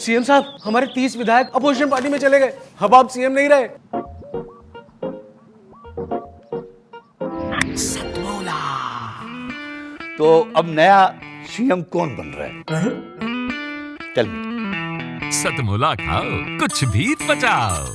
CM साहब, हमारे 30 विधायक अपोजिशन पार्टी में चले गए। अब आप सीएम नहीं रहे। सतमौला। तो अब नया सीएम कौन बन रहा है? चल सतमौला खाओ, कुछ भी बचाओ।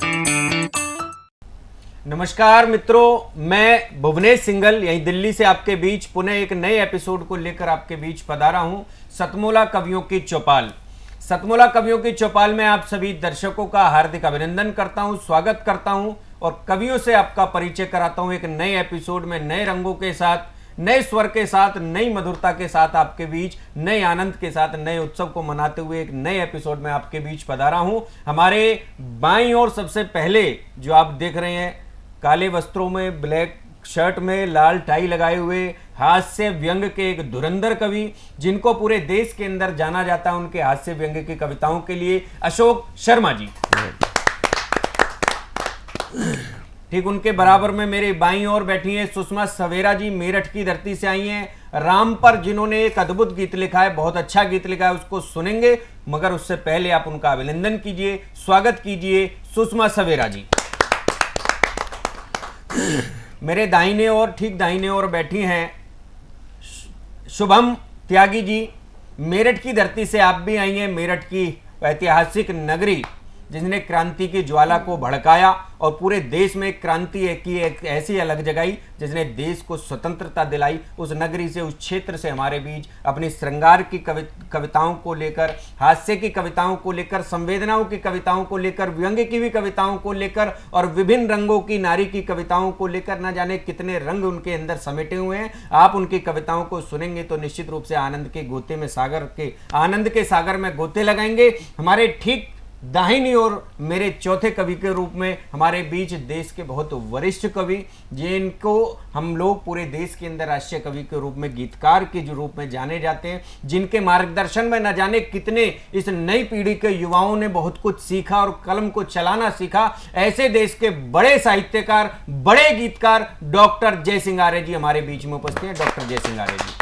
नमस्कार मित्रों, मैं भुवनेश सिंघल यहीं दिल्ली से आपके बीच पुनः एक नए एपिसोड को लेकर आपके बीच पधारा हूं। सतमौला कवियों की चौपाल। सतमौला कवियों की चौपाल में आप सभी दर्शकों का हार्दिक अभिनंदन करता हूं, स्वागत करता हूं और कवियों से आपका परिचय कराता हूं। एक नए एपिसोड में नए रंगों के साथ, नए स्वर के साथ, नई मधुरता के साथ आपके बीच, नए आनंद के साथ, नए उत्सव को मनाते हुए एक नए एपिसोड में आपके बीच पधारा हूं। हमारे बाईं ओर सबसे पहले जो आप देख रहे हैं, काले वस्त्रों में, ब्लैक शर्ट में, लाल टाई लगाए हुए, हास्य व्यंग के एक धुरंधर कवि, जिनको पूरे देश के अंदर जाना जाता है उनके हास्य व्यंग की कविताओं के लिए, अशोक शर्मा जी। ठीक उनके बराबर में मेरे बाईं ओर बैठी हैं सुषमा सवेरा जी, मेरठ की धरती से आई हैं। राम पर जिन्होंने एक अद्भुत गीत लिखा है, बहुत अच्छा गीत लिखा है, उसको सुनेंगे, मगर उससे पहले आप उनका अभिनंदन कीजिए, स्वागत कीजिए सुषमा सवेरा जी। मेरे दाहिने ओर, ठीक दाहिने ओर बैठी हैं शुभम त्यागी जी, मेरठ की धरती से आप भी आई हैं। मेरठ की ऐतिहासिक नगरी जिसने क्रांति की ज्वाला को भड़काया और पूरे देश में क्रांति की एक ऐसी अलग जगाई जिसने देश को स्वतंत्रता दिलाई। उस नगरी से, उस क्षेत्र से हमारे बीच अपनी श्रृंगार की कविताओं को लेकर, हास्य की कविताओं को लेकर, संवेदनाओं की कविताओं को लेकर, व्यंग्य की भी कविताओं को लेकर और विभिन्न रंगों की नारी की कविताओं को लेकर, न जाने कितने रंग उनके अंदर समेटे हुए हैं। आप उनकी कविताओं को सुनेंगे तो निश्चित रूप से आनंद के गोते में, आनंद के सागर में गोते लगाएंगे। हमारे ठीक दाहिनी ओर मेरे चौथे कवि के रूप में हमारे बीच देश के बहुत वरिष्ठ कवि, जिनको हम लोग पूरे देश के अंदर राष्ट्रीय कवि के रूप में, गीतकार के जो रूप में जाने जाते हैं, जिनके मार्गदर्शन में न जाने कितने इस नई पीढ़ी के युवाओं ने बहुत कुछ सीखा और कलम को चलाना सीखा। ऐसे देश के बड़े साहित्यकार, बड़े गीतकार डॉक्टर जय सिंह आर्य जी हमारे बीच में उपस्थित हैं। डॉक्टर जय सिंह आर्य जी।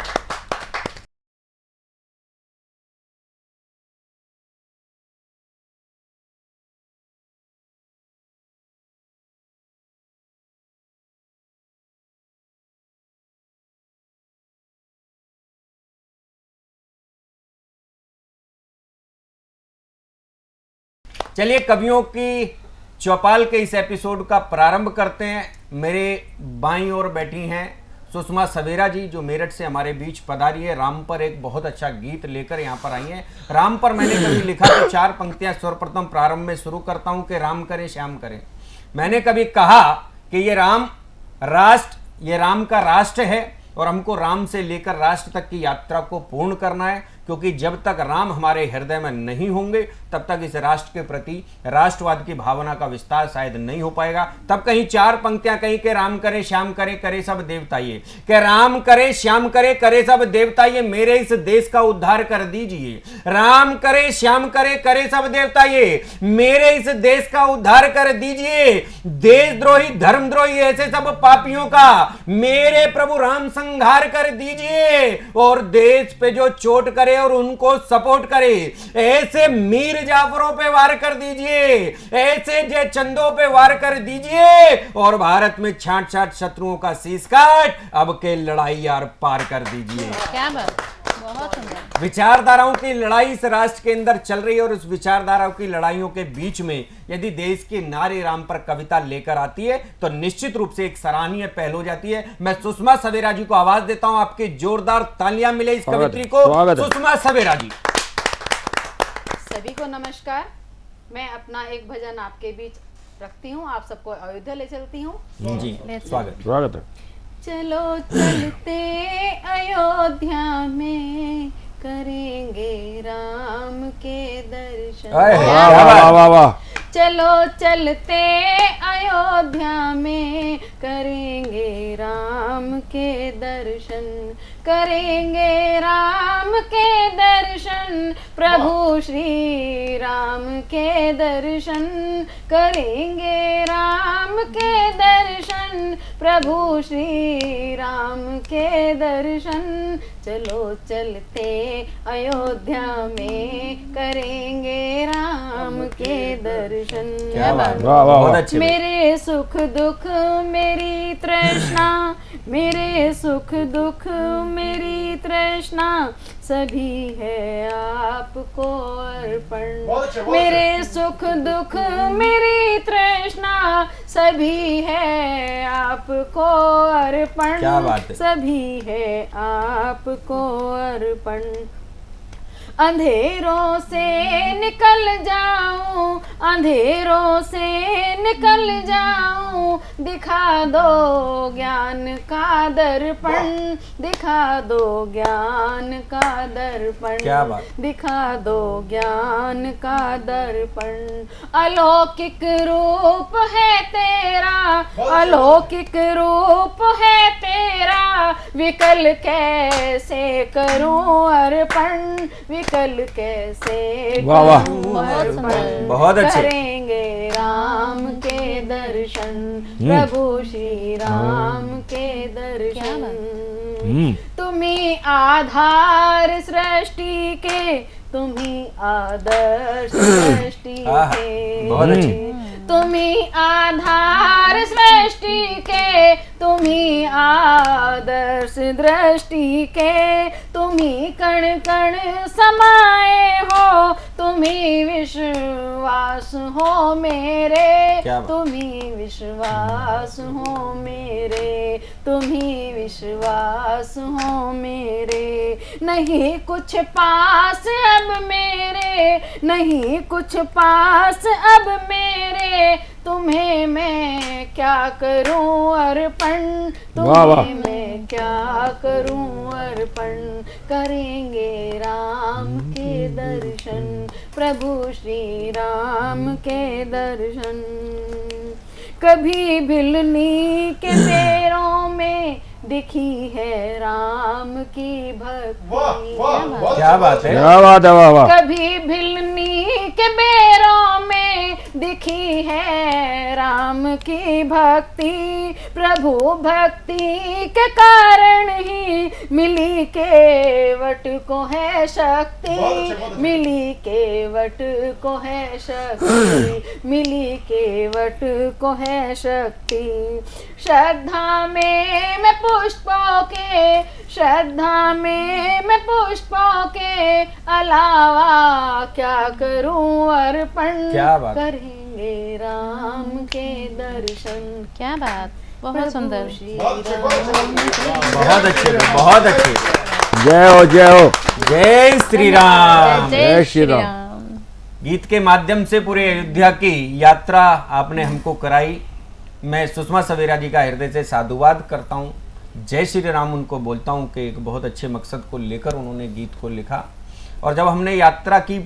चलिए कवियों की चौपाल के इस एपिसोड का प्रारंभ करते हैं। मेरे बाईं ओर बैठी हैं सुषमा सवेरा जी, जो मेरठ से हमारे बीच पधारी है। राम पर एक बहुत अच्छा गीत लेकर यहाँ पर आई हैं। राम पर मैंने कभी लिखा तो 4 पंक्तियां सर्वप्रथम प्रारंभ में शुरू करता हूं कि राम करे श्याम करे। मैंने कभी कहा कि ये राम का राष्ट्र है और हमको राम से लेकर राष्ट्र तक की यात्रा को पूर्ण करना है, क्योंकि जब तक राम हमारे हृदय में नहीं होंगे तब तक इस राष्ट्र के प्रति राष्ट्रवाद की भावना का विस्तार शायद नहीं हो पाएगा। तब कहीं 4 पंक्तियां कहीं के राम करे श्याम करे, करे सब देवता ये, कि राम करे श्याम करे, करे सब देवता ये, मेरे इस देश का उद्धार कर दीजिए। राम करे श्याम करे, करे सब देवता ये, मेरे इस देश का उद्धार कर दीजिए। देशद्रोही, धर्मद्रोही, ऐसे सब पापियों का मेरे प्रभु राम संहार कर दीजिए और देश पे जो चोट करे और उनको सपोर्ट करे, ऐसे मीर जाफरों पे वार कर दीजिए, ऐसे जय चंदों पे वार कर दीजिए और भारत में छांट छांट शत्रुओं का शीश काट, अब के लड़ाई यार पार कर दीजिए। क्या बात, बहुत सुंदर। विचारधाराओं की लड़ाई इस राष्ट्र के अंदर चल रही है और उस विचारधाराओं की लड़ाइयों के बीच में यदि देश की नारी राम पर कविता लेकर आती है तो निश्चित रूप से एक सराहनीय पहल हो जाती है। मैं सुषमा सवेरा जी को आवाज देता हूं, आपकी जोरदार तालियां मिले इस कवित्री को। सुषमा सवेरा जी। सभी को नमस्कार। मैं अपना एक भजन आपके बीच रखती हूँ, आप सबको अयोध्या ले चलती हूँ जी। स्वागत है। चलो चलते अयोध्या में, करेंगे राम के दर्शन। वाह वाह वाह। चलो चलते अयोध्या में, करेंगे राम के दर्शन, करेंगे राम के दर्शन, प्रभु श्री राम के दर्शन, करेंगे राम के दर्शन, प्रभु श्री राम के दर्शन। चलो चलते अयोध्या में, करेंगे राम के दर्शन। क्या बात, वाह, वाह, बहुत वाह। अच्छे। मेरे सुख दुख मेरी तृष्णा, मेरे सुख दुख मेरी तृष्णा सभी है आपको अर्पण। मेरे सुख दुख मेरी तृष्णा सभी है आपको अर्पण। क्या बात है। सभी है आपको अर्पण। अंधेरों से निकल जाऊं, अंधेरों से निकल जाऊं, दिखा दो ज्ञान का दर्पण, दिखा दो ज्ञान का दर्पण। क्या बात। दिखा दो ज्ञान का दर्पण। अलौकिक रूप है तेरा, अलौकिक रूप है तेरा, विकल कैसे करूं अर्पण, विकल कैसे वाह, वाह। करूं अर्पण। बहुत अच्छे। करेंगे राम के दर्शन, प्रभु श्री राम के दर्शन। तुम्ही आधार सृष्टि के, तुम्ही आदर्श सृष्टि आहा, के। बहुत अच्छे। तुम्ही आधार सृष्टि के, तुम्ही आदर्श दृष्टि के, तुम्ही कण कण समाए हो, तुम्ही विश्वास हो मेरे, क्या बात। तुम्ही विश्वास हो मेरे, तुम्ही विश्वास हो मेरे। नहीं कुछ पास अब मेरे, नहीं कुछ पास अब मेरे, तुम्हें मैं क्या करूं अर्पण, वाह, वाह। तुम्हें मैं क्या करूं अर्पण। करेंगे राम के दर्शन, प्रभु श्री राम के दर्शन। कभी भिलनी के पैरों में दिखी है राम की भक्ति। क्या बात है। क्या बात है, वाह वाह। कभी भिलनी के बेरों में दिखी है राम की भक्ति, प्रभु भक्ति के कारण ही मिली केवट को है शक्ति, मिली केवट को है शक्ति, मिली केवट को है शक्ति। श्रद्धा में मैं पुष्पों के, श्रद्धा में मैं पुष्पों के अलावा क्या करूं अर्पण। क्या बात। करेंगे राम के दर्शन। क्या बात, बहुत सुंदर। बहुत अच्छे, बहुत अच्छे। जय हो, जय हो। जय श्री राम। जय श्री राम। गीत के माध्यम से पूरे अयोध्या की यात्रा आपने हमको कराई। मैं सुषमा सवेरा जी का हृदय से साधुवाद करता हूँ। जय श्री राम उनको बोलता हूँ कि एक बहुत अच्छे मकसद को लेकर उन्होंने गीत को लिखा। और जब हमने यात्रा की,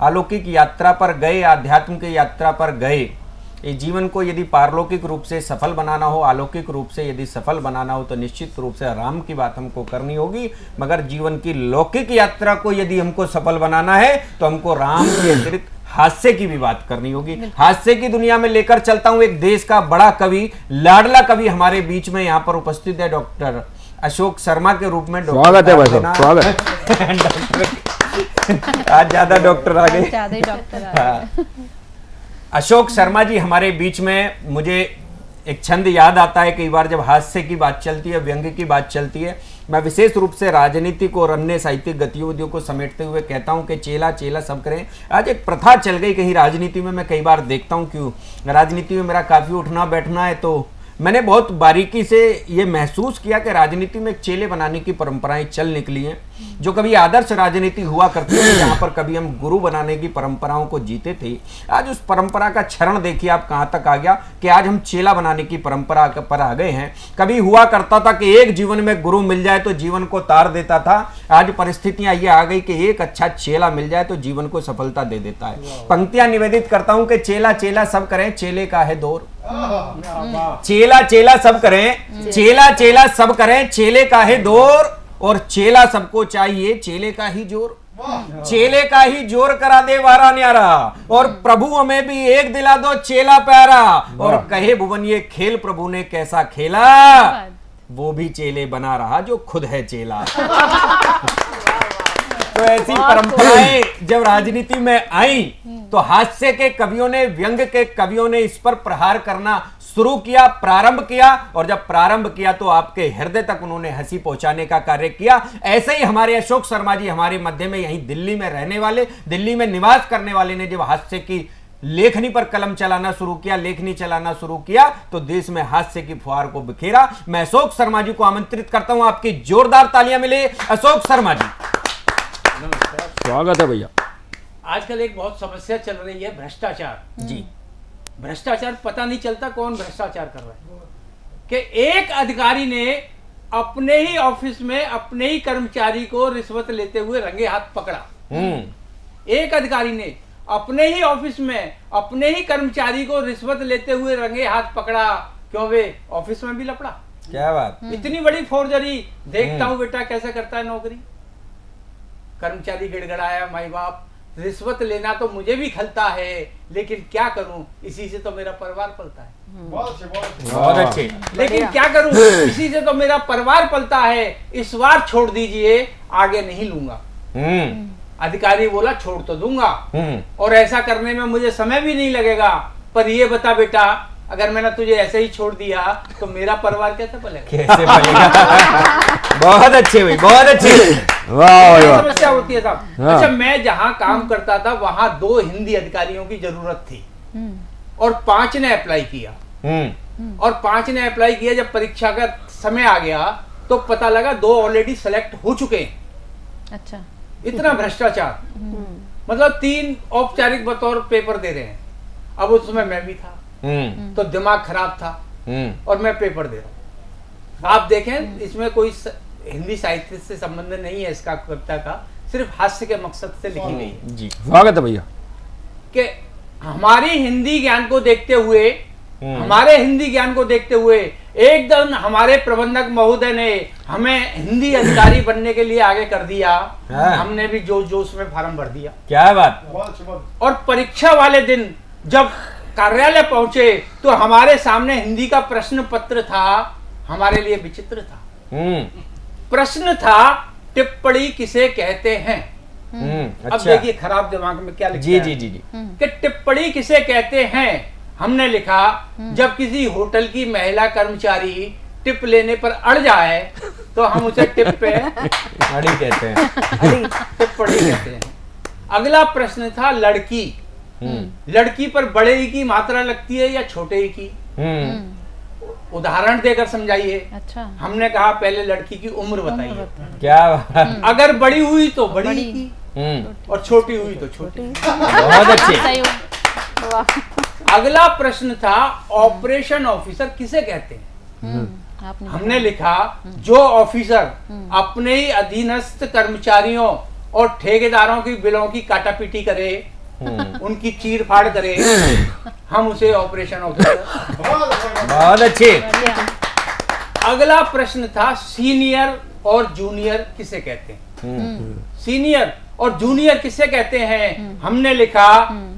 अलौकिक यात्रा पर गए, आध्यात्म की यात्रा पर गए, इस जीवन को यदि पारलौकिक रूप से सफल बनाना हो, अलौकिक रूप से यदि सफल बनाना हो, तो निश्चित रूप से राम की बात हमको करनी होगी। मगर जीवन की लौकिक यात्रा को यदि हमको सफल बनाना है तो हमको राम के अतिरिक्त हास्य की भी बात करनी होगी। हास्य की दुनिया में लेकर चलता हूं एक देश का बड़ा कवि, लाडला कवि हमारे बीच में यहाँ पर उपस्थित है, डॉक्टर अशोक शर्मा के रूप में। स्वागत है भाई साहब, स्वागत। आज ज्यादा डॉक्टर आ गए। ज्यादा ही डॉक्टर आ गए। अशोक शर्मा जी हमारे बीच में। मुझे एक छंद याद आता है, कई बार जब हास्य की बात चलती है, व्यंग्य की बात चलती है, मैं विशेष रूप से राजनीतिक और अन्य साहित्यिक गतिविधियों को समेटते हुए कहता हूं कि चेला चेला सब करें। आज एक प्रथा चल गई कहीं राजनीति में, मैं कई बार देखता हूं, क्यों राजनीति में मेरा काफी उठना बैठना है, तो मैंने बहुत बारीकी से ये महसूस किया कि राजनीति में एक चेले बनाने की परंपराएं चल निकली हैं, जो कभी आदर्श राजनीति हुआ करती थी, जहां पर कभी हम गुरु बनाने की परंपराओं को जीते थे। आज उस परंपरा का क्षरण देखिए आप कहां तक आ गया कि आज हम चेला बनाने की परंपरा पर आ गए हैं। कभी हुआ करता था कि एक जीवन में गुरु मिल जाए तो जीवन को तार देता था, आज परिस्थितियां ये आ गई कि एक अच्छा चेला मिल जाए तो जीवन को सफलता दे देता है। पंक्तियां निवेदित करता हूं कि चेला चेला सब करें, चेले का है दौर। चेला चेला सब करें, चेला चेला सब करें, चेले का है दौर, और चेला सबको चाहिए चेले का ही जोर। चेले का ही जोर करा दे वारा न्यारा, और प्रभु हमें भी एक दिला दो चेला प्यारा। और कहे भुवन ये खेल प्रभु ने कैसा खेला, वो भी चेले बना रहा जो खुद है चेला। तो ऐसी परंपराएं जब राजनीति में आई तो हास्य के कवियों ने, व्यंग के कवियों ने इस पर प्रहार करना शुरू किया, प्रारंभ किया। और जब प्रारंभ किया तो आपके हृदय तक उन्होंने हंसी पहुंचाने का कार्य किया। ऐसे ही हमारे अशोक शर्मा जी हमारे मध्य में, यहीं दिल्ली में रहने वाले, दिल्ली में निवास करने वाले ने जब हास्य की लेखनी पर कलम चलाना शुरू किया, लेखनी चलाना शुरू किया, तो देश में हास्य की फुहार को बिखेरा। मैं अशोक शर्मा जी को आमंत्रित करता हूं, आपकी जोरदार तालियां मिले अशोक शर्मा जी। स्वागत है भैया। आजकल एक बहुत समस्या चल रही है, भ्रष्टाचार। जी, भ्रष्टाचार, पता नहीं चलता कौन भ्रष्टाचार कर रहा है। कि एक अधिकारी ने अपने ही ऑफिस में अपने ही कर्मचारी को रिश्वत लेते हुए रंगे हाथ पकड़ा। एक अधिकारी ने अपने ही ऑफिस में अपने ही कर्मचारी को रिश्वत लेते हुए रंगे हाथ पकड़ा। क्यों? वे ऑफिस में भी लपड़ा। क्या बात। इतनी बड़ी फोर्जरी। देखता हूं बेटा कैसे करता है नौकरी। कर्मचारी गिड़गड़ाया, माई बाप, रिश्वत लेना तो मुझे भी खलता है, लेकिन क्या करूं, इसी से तो मेरा परिवार पलता है। बहुत अच्छे। लेकिन क्या करूं, इसी से तो मेरा परिवार पलता है। इस बार छोड़ दीजिए, आगे नहीं लूंगा। अधिकारी बोला छोड़ तो दूंगा, और ऐसा करने में मुझे समय भी नहीं लगेगा, पर ये बता बेटा, अगर मैंने तुझे ऐसे ही छोड़ दिया तो मेरा परिवार कैसे पलेगा? कैसे पलेगा? बहुत अच्छे भाई, बहुत अच्छे। वाह समस्या होती है साहब। अच्छा, मैं जहाँ काम करता था वहाँ 2 हिंदी अधिकारियों की जरूरत थी, और 5 ने अप्लाई किया। और 5 ने अप्लाई किया। जब परीक्षा का समय आ गया तो पता लगा 2 ऑलरेडी सेलेक्ट हो चुके हैं। अच्छा। इतना भ्रष्टाचार। मतलब 3 औपचारिक बतौर पेपर दे रहे हैं। अब उसमें मैं भी था, तो दिमाग खराब था, और मैं पेपर दे रहा हूं। आप देखें, इसमें कोई हिंदी साहित्य से संबंध नहीं है इसका, कविता का, सिर्फ हास्य के मकसद से लिखी गई है। जी, स्वागत है भैया। कि हमारी हिंदी ज्ञान को देखते हुए, हमारे हिंदी ज्ञान को देखते हुए एकदम हमारे प्रबंधक महोदय ने हमें हिंदी अधिकारी बनने के लिए आगे कर दिया। हमने भी जोश जोश में फार्म भर दिया। क्या बात। और परीक्षा वाले दिन जब कार्यालय पहुंचे तो हमारे सामने हिंदी का प्रश्न पत्र था। हमारे लिए विचित्र था। प्रश्न था, टिप्पणी किसे कहते हैं? अच्छा। अब देखिए खराब दिमाग में क्या लिखा जी है। जी जी जी। कि टिप्पणी किसे कहते हैं? हमने लिखा, जब किसी होटल की महिला कर्मचारी टिप लेने पर अड़ जाए तो हम उसे टिप पे अड़ी कहते हैं। टिप्पणी कहते हैं। अगला प्रश्न था, लड़की। लड़की पर बड़े ई की मात्रा लगती है या छोटे ई की? उदाहरण देकर समझाइए। अच्छा। हमने कहा पहले लड़की की उम्र बताइए। क्या बात। अगर बड़ी हुई तो बड़ी की, और छोटी हुई तो छोटी। बहुत अच्छे। सही। अगला प्रश्न था, ऑपरेशन ऑफिसर किसे कहते हैं? आपने हमने लिखा, जो ऑफिसर अपने ही अधीनस्थ कर्मचारियों और ठेकेदारों की बिलों की काटापीटी करे, उनकी चीर फाड़ करे, हम उसे ऑपरेशन ऑफिसर। बहुत अच्छे। अगला प्रश्न था, सीनियर और जूनियर किसे कहते हैं? सीनियर और जूनियर किसे कहते हैं? हमने लिखा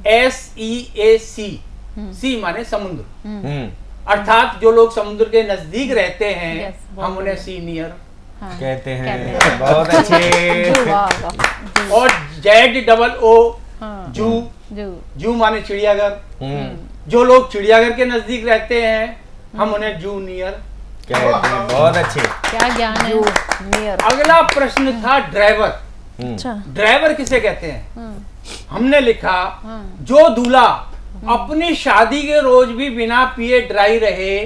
SEAC। सी माने समुद्र, अर्थात जो लोग समुद्र के नजदीक रहते हैं हम उन्हें सीनियर कहते हैं। बहुत अच्छे। और ZOO जू। जू माने चिड़ियाघर। जो लोग चिड़ियाघर के नजदीक रहते हैं हम उन्हें जूनियर कहते हैं। बहुत अच्छे। क्या ज्ञान है। अगला प्रश्न था, ड्राइवर। अच्छा। ड्राइवर किसे कहते हैं? हमने लिखा, जो दूल्हा अपनी शादी के रोज भी बिना पिए ड्राई रहे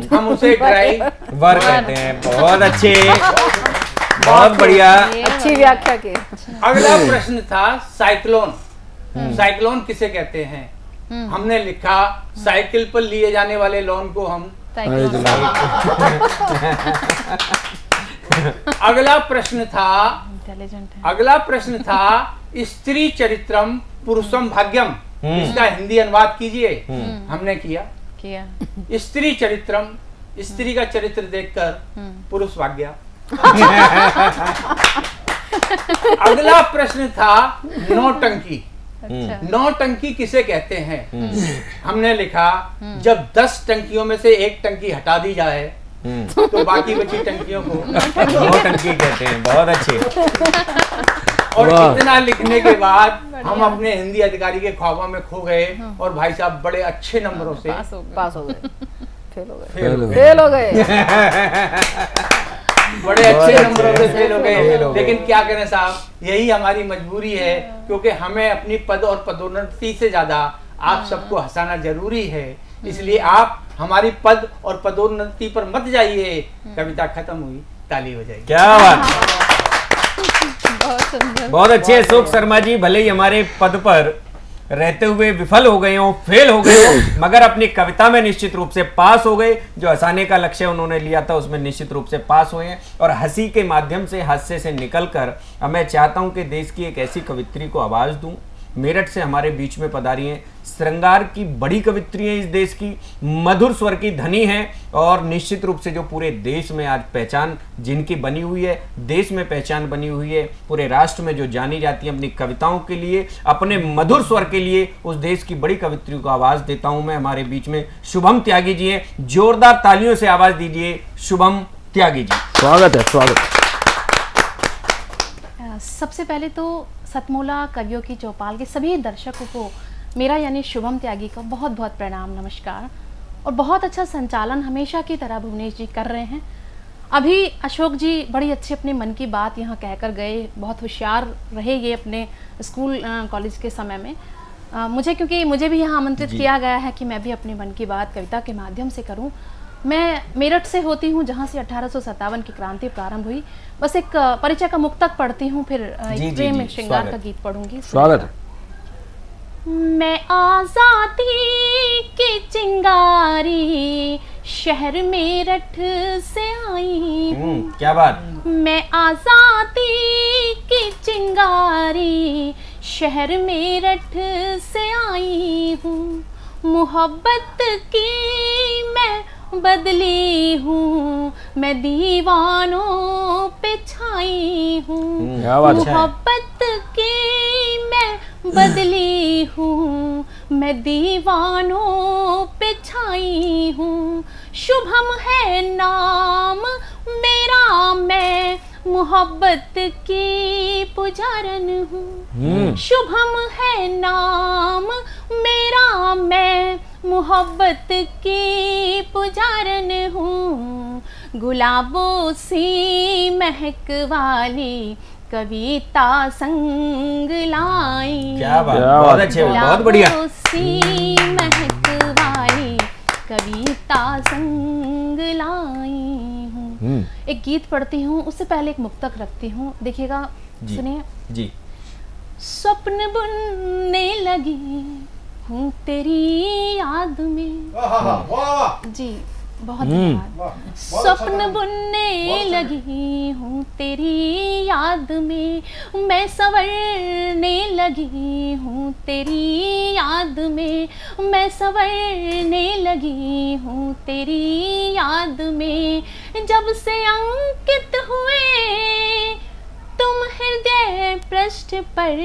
हम उसे ड्राइवर कहते हैं। बहुत अच्छे, बहुत बढ़िया। अच्छी व्याख्या की। अगला प्रश्न था, साइक्लोन। साइक्लोन किसे कहते हैं? हमने लिखा, साइकिल पर लिए जाने वाले लोन को हम। अगला प्रश्न था, अगला प्रश्न था, स्त्री चरित्रम पुरुषम भाग्यम। इसका हिंदी अनुवाद कीजिए। हमने किया। स्त्री चरित्रम, स्त्री का चरित्र देखकर पुरुष भाग्य। अगला प्रश्न था, नौटंकी। नौटंकी किसे कहते हैं? हमने लिखा, जब 10 टंकियों में से एक टंकी हटा दी जाए तो बाकी बची टंकियों को दो टंकी कहते हैं। बहुत अच्छे। और इतना लिखने के बाद हम अपने हिंदी अधिकारी के ख्वाबों में खो गए और भाई साहब बड़े अच्छे नंबरों से पास हो गए, फेल हो गए, फेल हो गए। फेल हो गए। बड़े अच्छे नंबरों से फेल हो गए। लेकिन क्या करें साहब, यही हमारी मजबूरी है, क्योंकि हमें अपनी पद और पदोन्नति से ज्यादा आप सबको हंसाना जरूरी है। इसलिए आप हमारी पद और पदोन्नति पर मत जाइए। कविता खत्म हुई, ताली हो जाएगी। क्या बात, बहुत सुंदर। बहुत अच्छे अशोक शर्मा जी। भले ही हमारे पद पर रहते हुए विफल हो गए हो, फेल हो गए हो, मगर अपनी कविता में निश्चित रूप से पास हो गए। जो हंसाने का लक्ष्य उन्होंने लिया था उसमें निश्चित रूप से पास हुए हैं। और हंसी के माध्यम से, हास्य से निकलकर अब मैं चाहता हूं कि देश की एक ऐसी कवित्री को आवाज दूं। मेरठ से हमारे बीच में पधारी हैं, श्रृंगार की बड़ी कवित्री हैं इस देश की, मधुर स्वर की धनी हैं और निश्चित रूप से जो पूरे देश में आज पहचान जिनकी बनी हुई है, देश में पहचान बनी हुई है, पूरे राष्ट्र में जो जानी जाती है अपनी कविताओं के लिए, अपने मधुर स्वर के लिए, उस देश की बड़ी कवित्री को आवाज देता हूं मैं। हमारे बीच में शुभम त्यागी जी हैं। जोरदार तालियों से आवाज दीजिए शुभम त्यागी जी। स्वागत है, स्वागत। सबसे पहले तो सतमोला कवियों की चौपाल के सभी दर्शकों को मेरा यानी शुभम त्यागी का बहुत बहुत प्रणाम, नमस्कार। और बहुत अच्छा संचालन हमेशा की तरह भुवनेश जी कर रहे हैं। अभी अशोक जी बड़ी अच्छी अपने मन की बात यहाँ कहकर गए, बहुत होशियार रहे ये अपने स्कूल कॉलेज के समय में। क्योंकि मुझे भी यहाँ आमंत्रित किया गया है कि मैं भी अपने मन की बात कविता के माध्यम से करूँ। मैं मेरठ से होती हूँ, जहाँ से 1857 की क्रांति प्रारंभ हुई। बस एक परिचय का मुक्तक पढ़ती हूँ, फिर एक प्रेम श्रृंगार का गीत पढ़ूंगी। स्वागत है। मैं आजादी की चिंगारी शहर मेरठ से आई हूँ। क्या बात। मैं आजादी की चिंगारी शहर मेरठ से आई हूँ। मोहब्बत की मैं बदली हूँ, मैं दीवानों पे छाई हूँ। मोहब्बत की मैं बदली हूँ, मैं दीवानों पे छाई हूँ। शुभम है नाम मेरा, मैं मोहब्बत की पुजारन हूँ। शुभम है नाम मेरा, मैं मोहब्बत की पुजारन हूँ। गुलाबों सी महक वाली कविता संग लाई। क्या बात, बहुत अच्छे, बहुत बढ़िया। गुलाबों सी महक वाली कविता संग लाई हूँ। एक गीत पढ़ती हूँ, उससे पहले एक मुक्तक रखती हूँ, देखिएगा, सुनिए जी। स्वप्न बुनने लगी हूँ तेरी याद में। जी बहुत धन्यवाद। स्वप्न बुनने लगी हूँ तेरी याद में, मैं संवरने लगी हूँ तेरी याद में, मैं संवरने लगी हूँ तेरी याद में। जब से अंकित हुए तुम हृदय पृष्ठ पर,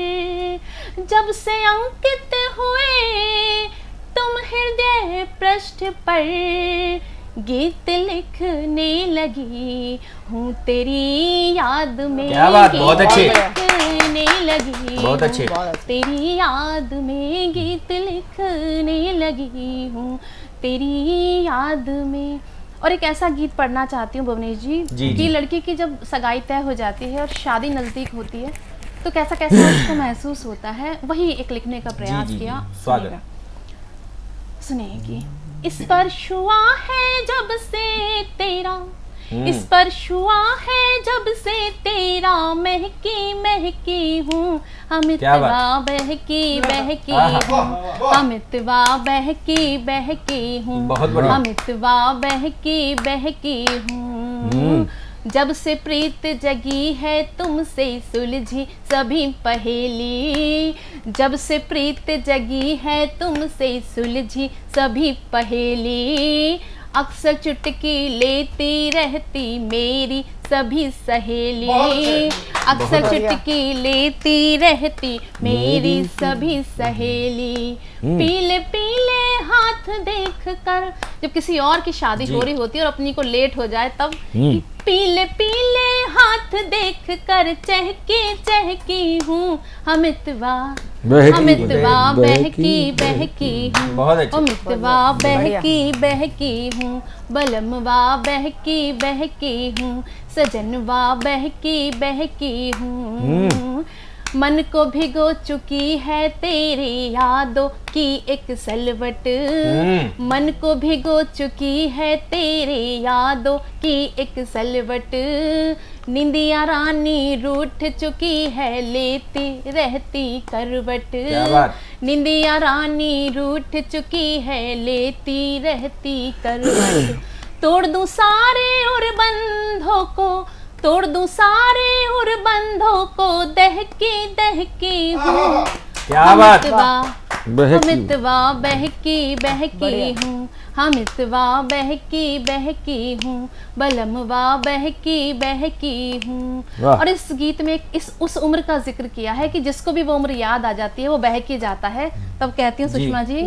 जब से अंकित हुए तुम हृदय पृष्ठ पर, गीत लिखने लगी हूँ तेरी याद में। क्या बात, बहुत अच्छे। लिखने लगी बहुत अच्छे। तेरी याद में, गीत लिखने लगी हूँ तेरी याद में। और एक ऐसा गीत पढ़ना चाहती हूँ भुवनेश जी, कि लड़की की जब सगाई तय हो जाती है और शादी नजदीक होती है तो कैसा कैसा उसको महसूस होता है, वही एक लिखने का प्रयास किया। स्वागत। सुनिए। स्पर्श हुआ है जब से तेरा, स्पर्श हुआ है जब से तेरा, महकी महकी हूँ अमितवा बहकी बहकी हूँ, अमितवा बहकी बहकी हूँ, अमितवा बहकी बहकी हूँ। जब से प्रीत जगी है तुमसे सुलझी सभी पहेली, जब से प्रीत जगी है तुमसे सुलझी सभी पहेली, अक्सर चुटकी लेती रहती मेरी सभी सहेली, अक्सर चुटकी लेती रहती मेरी सभी सहेली। पीले पीले हाथ हाथ देख कर, जब किसी और की शादी हो रही होती है और अपनी को लेट हो जाए तब, पीले पीले हाथ देख कर चहकी चहकी हूँ, अमितवा अमितवा बहकी बहकी हूँ, बहुत अच्छे। अमितवा बहकी बहकी हूँ, बलमवा बहकी बहकी हूँ, सजनवा बहकी बहकी हूँ। मन को भिगो चुकी है तेरी यादों की एक सलवट, मन को भिगो चुकी है तेरी यादों की एक सलवट, निंदिया रानी रूठ चुकी है लेती रहती करवट, निंदिया रानी रूठ चुकी है लेती रहती करवट, तोड़ दूं सारे और बंधों को, तोड़ दूं सारे और बंधों को, दहकी दहकी हूँ, क्या बात, अमितवा बहकी बहकी हूँ, अमितवा बहकी बहकी हूँ, बलमवा बहकी बहकी हूँ। और इस गीत में इस उस उम्र का जिक्र किया है कि जिसको भी वो उम्र याद आ जाती है वो बहकी जाता है। तब कहती हूँ सुषमा जी,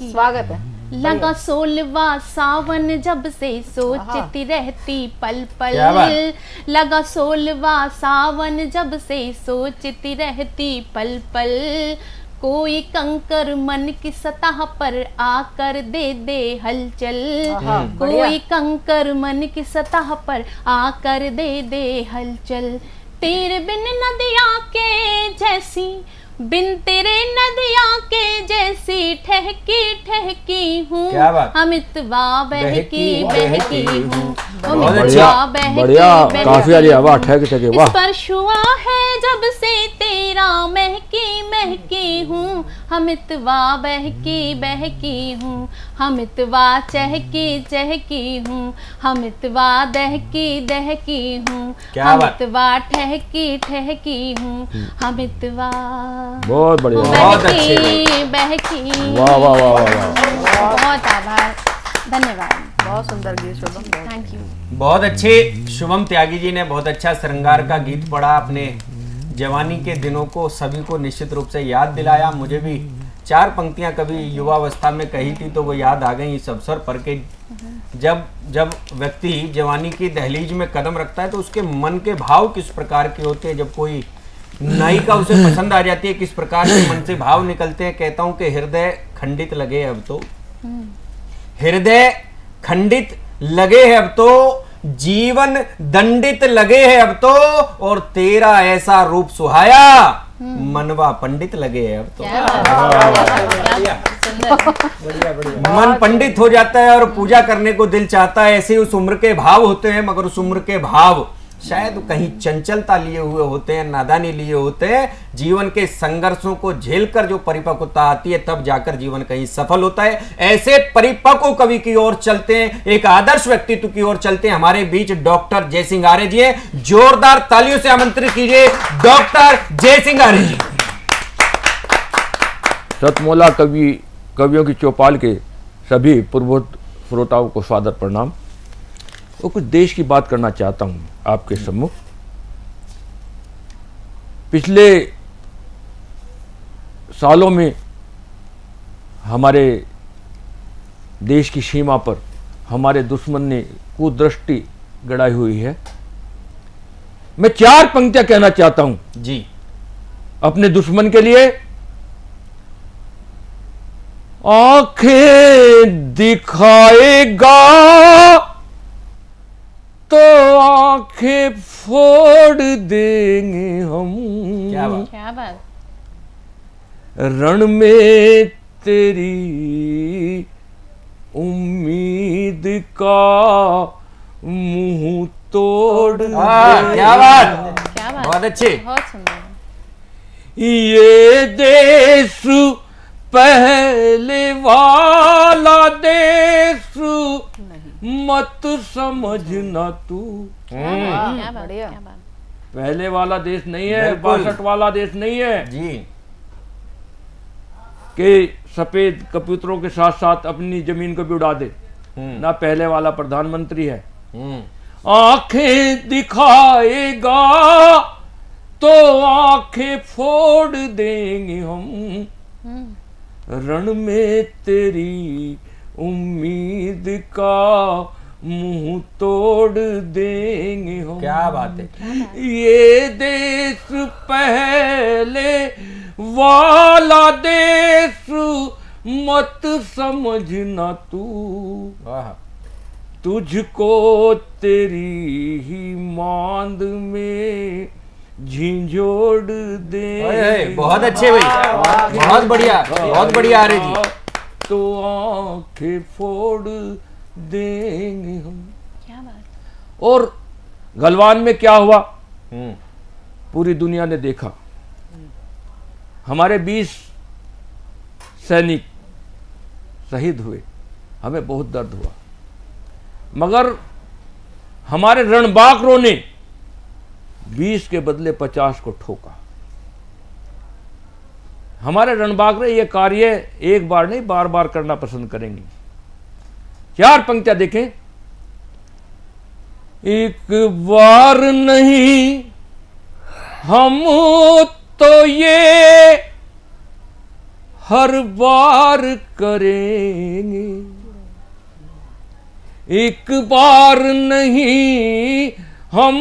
स्वागत है। लगा 16वां सावन जब से सोचती रहती पल पल, लगा 16वां सावन जब से सोचती रहती पल पल, कोई कंकर मन की सतह पर आकर दे दे हलचल, कोई कंकर मन की सतह पर आकर दे दे हलचल, तेरे बिन नदिया के जैसी, बिन तेरे नदिया के जैसी ठहकी ठहकी हूँ, अमितवा बहकी बहकी हूँ, अमितवा बहकी काफी वाली हवा ठहक ठहके, वाह। स्पर्श हुआ है जब से तेरा महकी महकी हूँ, अमितवा बहकी बहकी हूँ, अमितवा चहकी चहकी हूँ, अमितवा दहकी दहकी हूँ, अमितवा ठहकी ठहकी हूँ, अमितवा बहुत बढ़िया, बहुत अच्छे, बहकी। वाह वाह वाह वाह, बहुत आभार, धन्यवाद, बहुत सुंदर गीत शुभम, थैंक यू। बहुत अच्छे। शुभम त्यागी जी ने बहुत अच्छा श्रृंगार का गीत पढ़ा, अपने जवानी के दिनों को सभी को निश्चित रूप से याद दिलाया। मुझे भी 4 पंक्तियां कभी युवावस्था में कही थी तो वो याद आ गई इस अवसर पर कि जब जब व्यक्ति जवानी की दहलीज में कदम रखता है तो उसके मन के भाव किस प्रकार के होते हैं, जब कोई नायिका उसे पसंद आ जाती है किस प्रकार के मन से भाव निकलते हैं। कहता हूं कि हृदय खंडित लगे अब तो, हृदय खंडित लगे है अब तो, जीवन दंडित लगे है अब तो, और तेरा ऐसा रूप सुहाया मनवा पंडित लगे है अब तो। मन पंडित हो जाता है और पूजा करने को दिल चाहता है। ऐसे उस उम्र के भाव होते हैं, मगर उस उम्र के भाव शायद कहीं चंचलता लिए हुए होते हैं, नादानी लिए होते हैं। जीवन के संघर्षों को झेलकर जो परिपक्वता आती है तब जाकर जीवन कहीं सफल होता है। ऐसे परिपक्व कवि की ओर चलते हैं, एक आदर्श व्यक्तित्व की ओर चलते हैं। हमारे बीच डॉक्टर जयसिंह आर्य जी हैं। जोरदार तालियों से आमंत्रित कीजिए डॉक्टर जयसिंह आर्य जी। सतमोला कवियों की चौपाल के सभी पूर्व श्रोताओं को सादर प्रणाम। वो कुछ देश की बात करना चाहता हूं आपके सम्मुख। पिछले सालों में हमारे देश की सीमा पर हमारे दुश्मन ने कुदृष्टि गड़ाई हुई है। मैं 4 पंक्तियां कहना चाहता हूं जी अपने दुश्मन के लिए। आंखें दिखाएगा तो आंखें फोड़ देंगे हम। क्या बात। रण में तेरी उम्मीद का मुंह तोड़ क्या बात, क्या बात, बहुत अच्छे, बहुत सुंदर। ये देश पहले वाला देश मत समझना तू। क्या बात, क्या बात। पहले वाला देश नहीं है, बिल्कुल। 62 वाला देश नहीं है जी कि सफेद कबूतरों के साथ साथ अपनी जमीन को भी उड़ा दे। ना पहले वाला प्रधानमंत्री है। आंखें दिखाएगा तो आंखें फोड़ देंगे हम। रण में तेरी उम्मीद का मुंह तोड़ देंगे हम। क्या बात है। ये देश पहले वाला देश मत समझना तू, वाह। तुझको तेरी ही मांद में झिंझोड़ दे। बहुत अच्छे भाई, बहुत बढ़िया आर्य जी। तो आंखें फोड़ देंगे हम। क्या बात। और गलवान में क्या हुआ पूरी दुनिया ने देखा। हमारे 20 सैनिक शहीद हुए, हमें बहुत दर्द हुआ, मगर हमारे रणबांकुरों ने 20 के बदले 50 को ठोका। हमारे रणबांकुर ये कार्य एक बार नहीं बार बार करना पसंद करेंगे। 4 पंक्तियां देखें। एक बार नहीं हम तो ये हर बार करेंगे, एक बार नहीं हम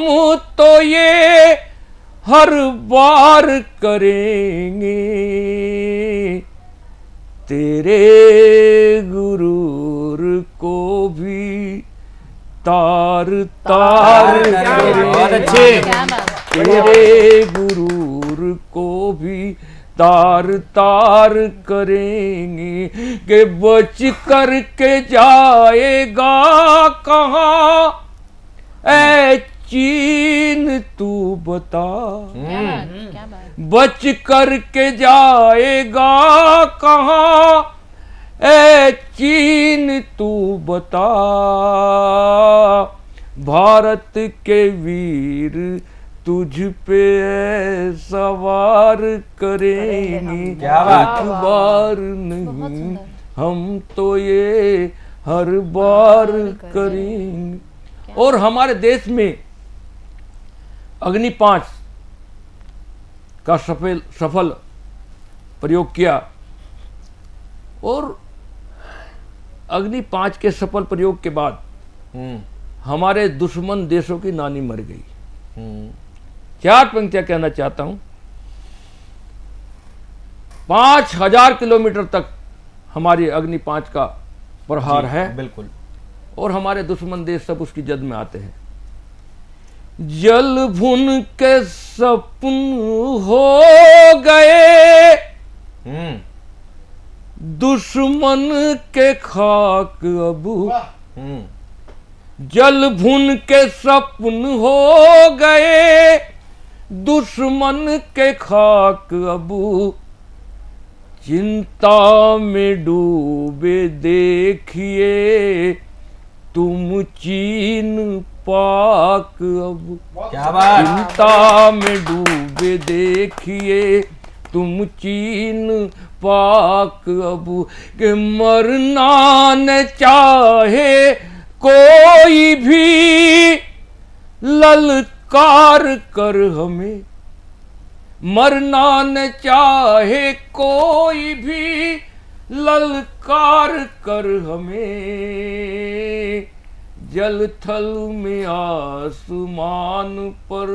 तो ये हर बार करेंगे, तेरे गुरूर को भी तार तार करेंगे। बहुत अच्छे। तेरे गुरूर को भी तार तार करेंगे कि बच करके जाएगा कहाँ ऐ चीन तू बता। क्या बात। बच करके जाएगा कहाँ ऐ चीन तू बता, भारत के वीर तुझ पे सवार करेंगे। क्या बात। एक बार नहीं हम तो ये हर बार करेंगे। और हमारे देश में अग्नि 5 का सफल प्रयोग किया, और अग्नि 5 के सफल प्रयोग के बाद हमारे दुश्मन देशों की नानी मर गई। 4 पंक्तियां कहना चाहता हूं। 5000 किलोमीटर तक हमारी अग्नि 5 का प्रहार है। बिल्कुल। और हमारे दुश्मन देश सब उसकी जद में आते हैं। जल भुन के सपन हो गए, दुश्मन के खाक अब। जल भुन के सपन हो गए, दुश्मन के खाक अब। चिंता में डूबे देखिए तुम चीन पाक अब। क्या बात। चिंता में डूबे देखिए तुम चीन पाक अब, कि मरना न चाहे कोई भी ललकार कर हमें, मरना न चाहे कोई भी ललकार कर हमें, जल थल में आसमान पर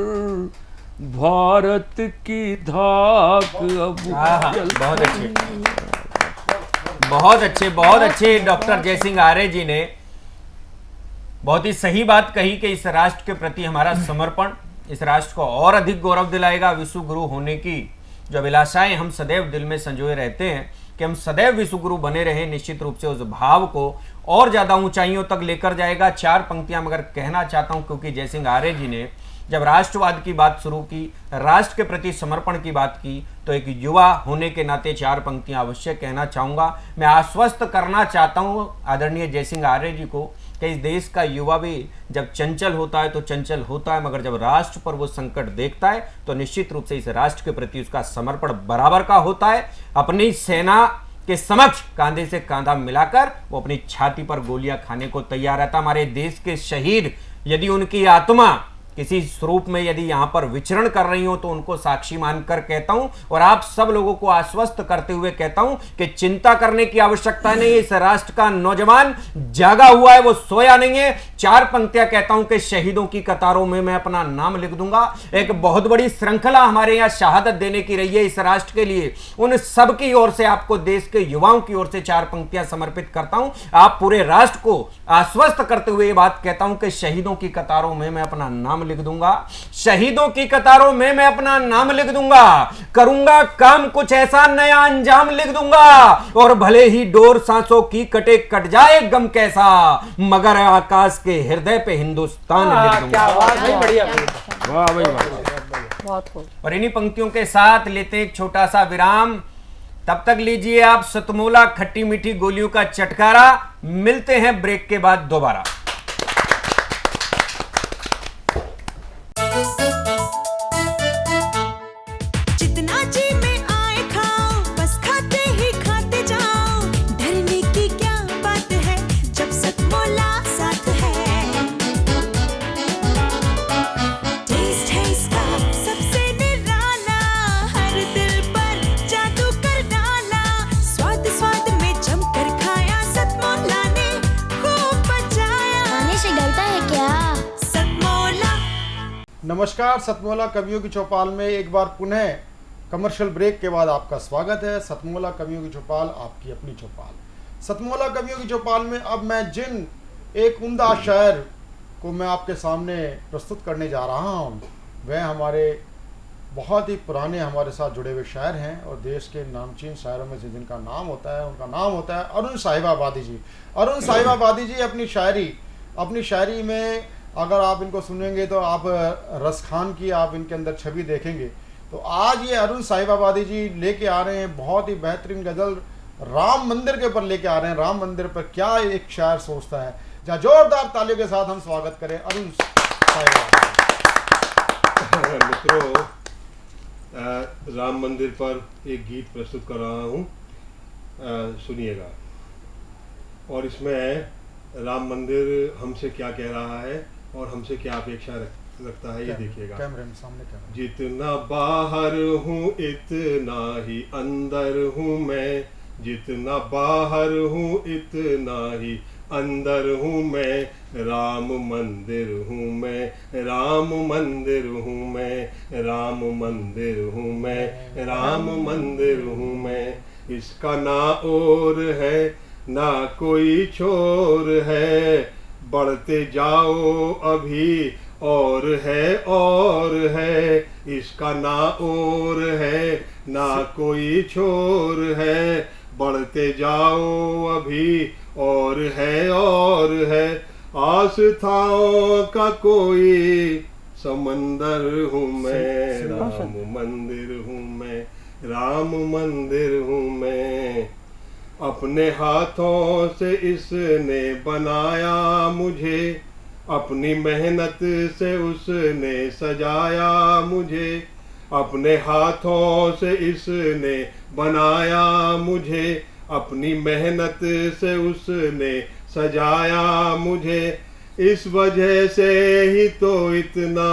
भारत की धाक अब। बहुत अच्छे, बहुत अच्छे, बहुत अच्छे। डॉक्टर जयसिंह आर्य जी ने बहुत ही सही बात कही कि इस राष्ट्र के प्रति हमारा समर्पण इस राष्ट्र को और अधिक गौरव दिलाएगा। विश्व गुरु होने की जो अभिलाषाएं हम सदैव दिल में संजोए रहते हैं कि हम सदैव विश्व गुरु बने रहे, निश्चित रूप से उस भाव को और ज्यादा ऊंचाइयों तक लेकर जाएगा। 4 पंक्तियां मगर कहना चाहता हूं, क्योंकि जयसिंह आर्य जी ने जब राष्ट्रवाद की बात शुरू की, राष्ट्र के प्रति समर्पण की बात की, तो एक युवा होने के नाते 4 पंक्तियां अवश्य कहना चाहूंगा। मैं आश्वस्त करना चाहता हूं आदरणीय जयसिंह आर्य जी को कि इस देश का युवा भी जब चंचल होता है तो चंचल होता है, मगर जब राष्ट्र पर वो संकट देखता है तो निश्चित रूप से इस राष्ट्र के प्रति उसका समर्पण बराबर का होता है। अपनी सेना के समक्ष कांधे से कांधा मिलाकर वो अपनी छाती पर गोलियां खाने को तैयार रहता। हमारे देश के शहीद, यदि उनकी आत्मा किसी स्वरूप में यदि यहां पर विचरण कर रही हो तो उनको साक्षी मानकर कहता हूं और आप सब लोगों को आश्वस्त करते हुए कहता हूं कि चिंता करने की आवश्यकता नहीं है। इस राष्ट्र का नौजवान जागा हुआ है, वो सोया नहीं है। 4 पंक्तियां कहता हूं कि शहीदों की कतारों में मैं अपना नाम लिख दूंगा। एक बहुत बड़ी श्रृंखला हमारे यहां शहादत देने की रही है इस राष्ट्र के लिए। उन सब की ओर से आपको, देश के युवाओं की ओर से 4 पंक्तियां समर्पित करता हूं। आप पूरे राष्ट्र को आश्वस्त करते हुए ये बात कहता हूं कि शहीदों की कतारों में मैं अपना नाम लिख दूंगा। शहीदों की कतारों में मैं अपना नाम लिख दूंगा। करूंगा काम कुछ ऐसा नया अंजाम लिख दूंगा। और भले ही डोर सांसों की कटे, कट जाए गम कैसा, मगर आकाश के हृदय पे हिंदुस्तान लिख दूंगा। क्या बात है, बढ़िया। वाह भाई वाह। बहुत खूब। और इन्हीं पंक्तियों के साथ लेते एक छोटा सा विराम। तब तक लीजिए आप सतमोला खट्टी मीठी गोलियों का चटकारा। मिलते हैं ब्रेक के बाद दोबारा। जितना जी में आए खाओ, बस खाते ही खाते जाओ। डरने की क्या बात है जब सतमोला साथ है। टेस्ट है इसका सबसे निराला, हर दिल पर जादू कर डाला। स्वाद स्वाद में जमकर खाया, सतमोला ने खूब बचाया। खाने से डरता है क्या? सतमोला। नमस्कार, सतमोला कवियों की चौपाल में एक बार पुनः कमर्शियल ब्रेक के बाद आपका स्वागत है। सतमोला कवियों की चौपाल, आपकी अपनी चौपाल। सतमोला कवियों की चौपाल में अब मैं जिन एक उम्दा शायर को मैं आपके सामने प्रस्तुत करने जा रहा हूँ, वह हमारे बहुत ही पुराने हमारे साथ जुड़े हुए शायर हैं और देश के नामचीन शायरों में से जिनका नाम होता है, उनका नाम होता है अरुण साहिबाबादी जी। अरुण साहिबाबादी जी अपनी शायरी में अगर आप इनको सुनेंगे तो आप रसखान की आप इनके अंदर छवि देखेंगे। तो आज ये अरुण साहिबाबादी जी लेके आ रहे हैं बहुत ही बेहतरीन गज़ल राम मंदिर के ऊपर लेके आ रहे हैं। राम मंदिर पर क्या एक शायर सोचता है। जहाँ जोरदार तालियों के साथ हम स्वागत करें अरुण साहिबाबादी। मित्रों, राम मंदिर पर एक गीत प्रस्तुत कर रहा हूँ, सुनिएगा। और इसमें राम मंदिर हमसे क्या कह रहा है और हमसे क्या अपेक्षा रखता है, ये देखिएगा। कैमरे में सामने कैमरा। जितना बाहर हूँ इतना ही अंदर हूँ मैं, जितना बाहर हूँ इतना ही अंदर हूँ मैं। राम मंदिर हूँ मैं, राम मंदिर हूँ मैं, राम मंदिर हूँ मैं, राम मंदिर हूँ मैं। इसका ना और है ना कोई छोर है, बढ़ते जाओ अभी और है। इसका ना और है ना कोई छोर है, बढ़ते जाओ अभी और है। आस्थाओं का कोई समंदर हूँ मैं, राम मंदिर हूँ मैं, राम मंदिर हूँ मैं। अपने हाथों से इसने बनाया मुझे, अपनी मेहनत से उसने सजाया मुझे। अपने हाथों से इसने बनाया मुझे, अपनी मेहनत से उसने सजाया मुझे। इस वजह से ही तो इतना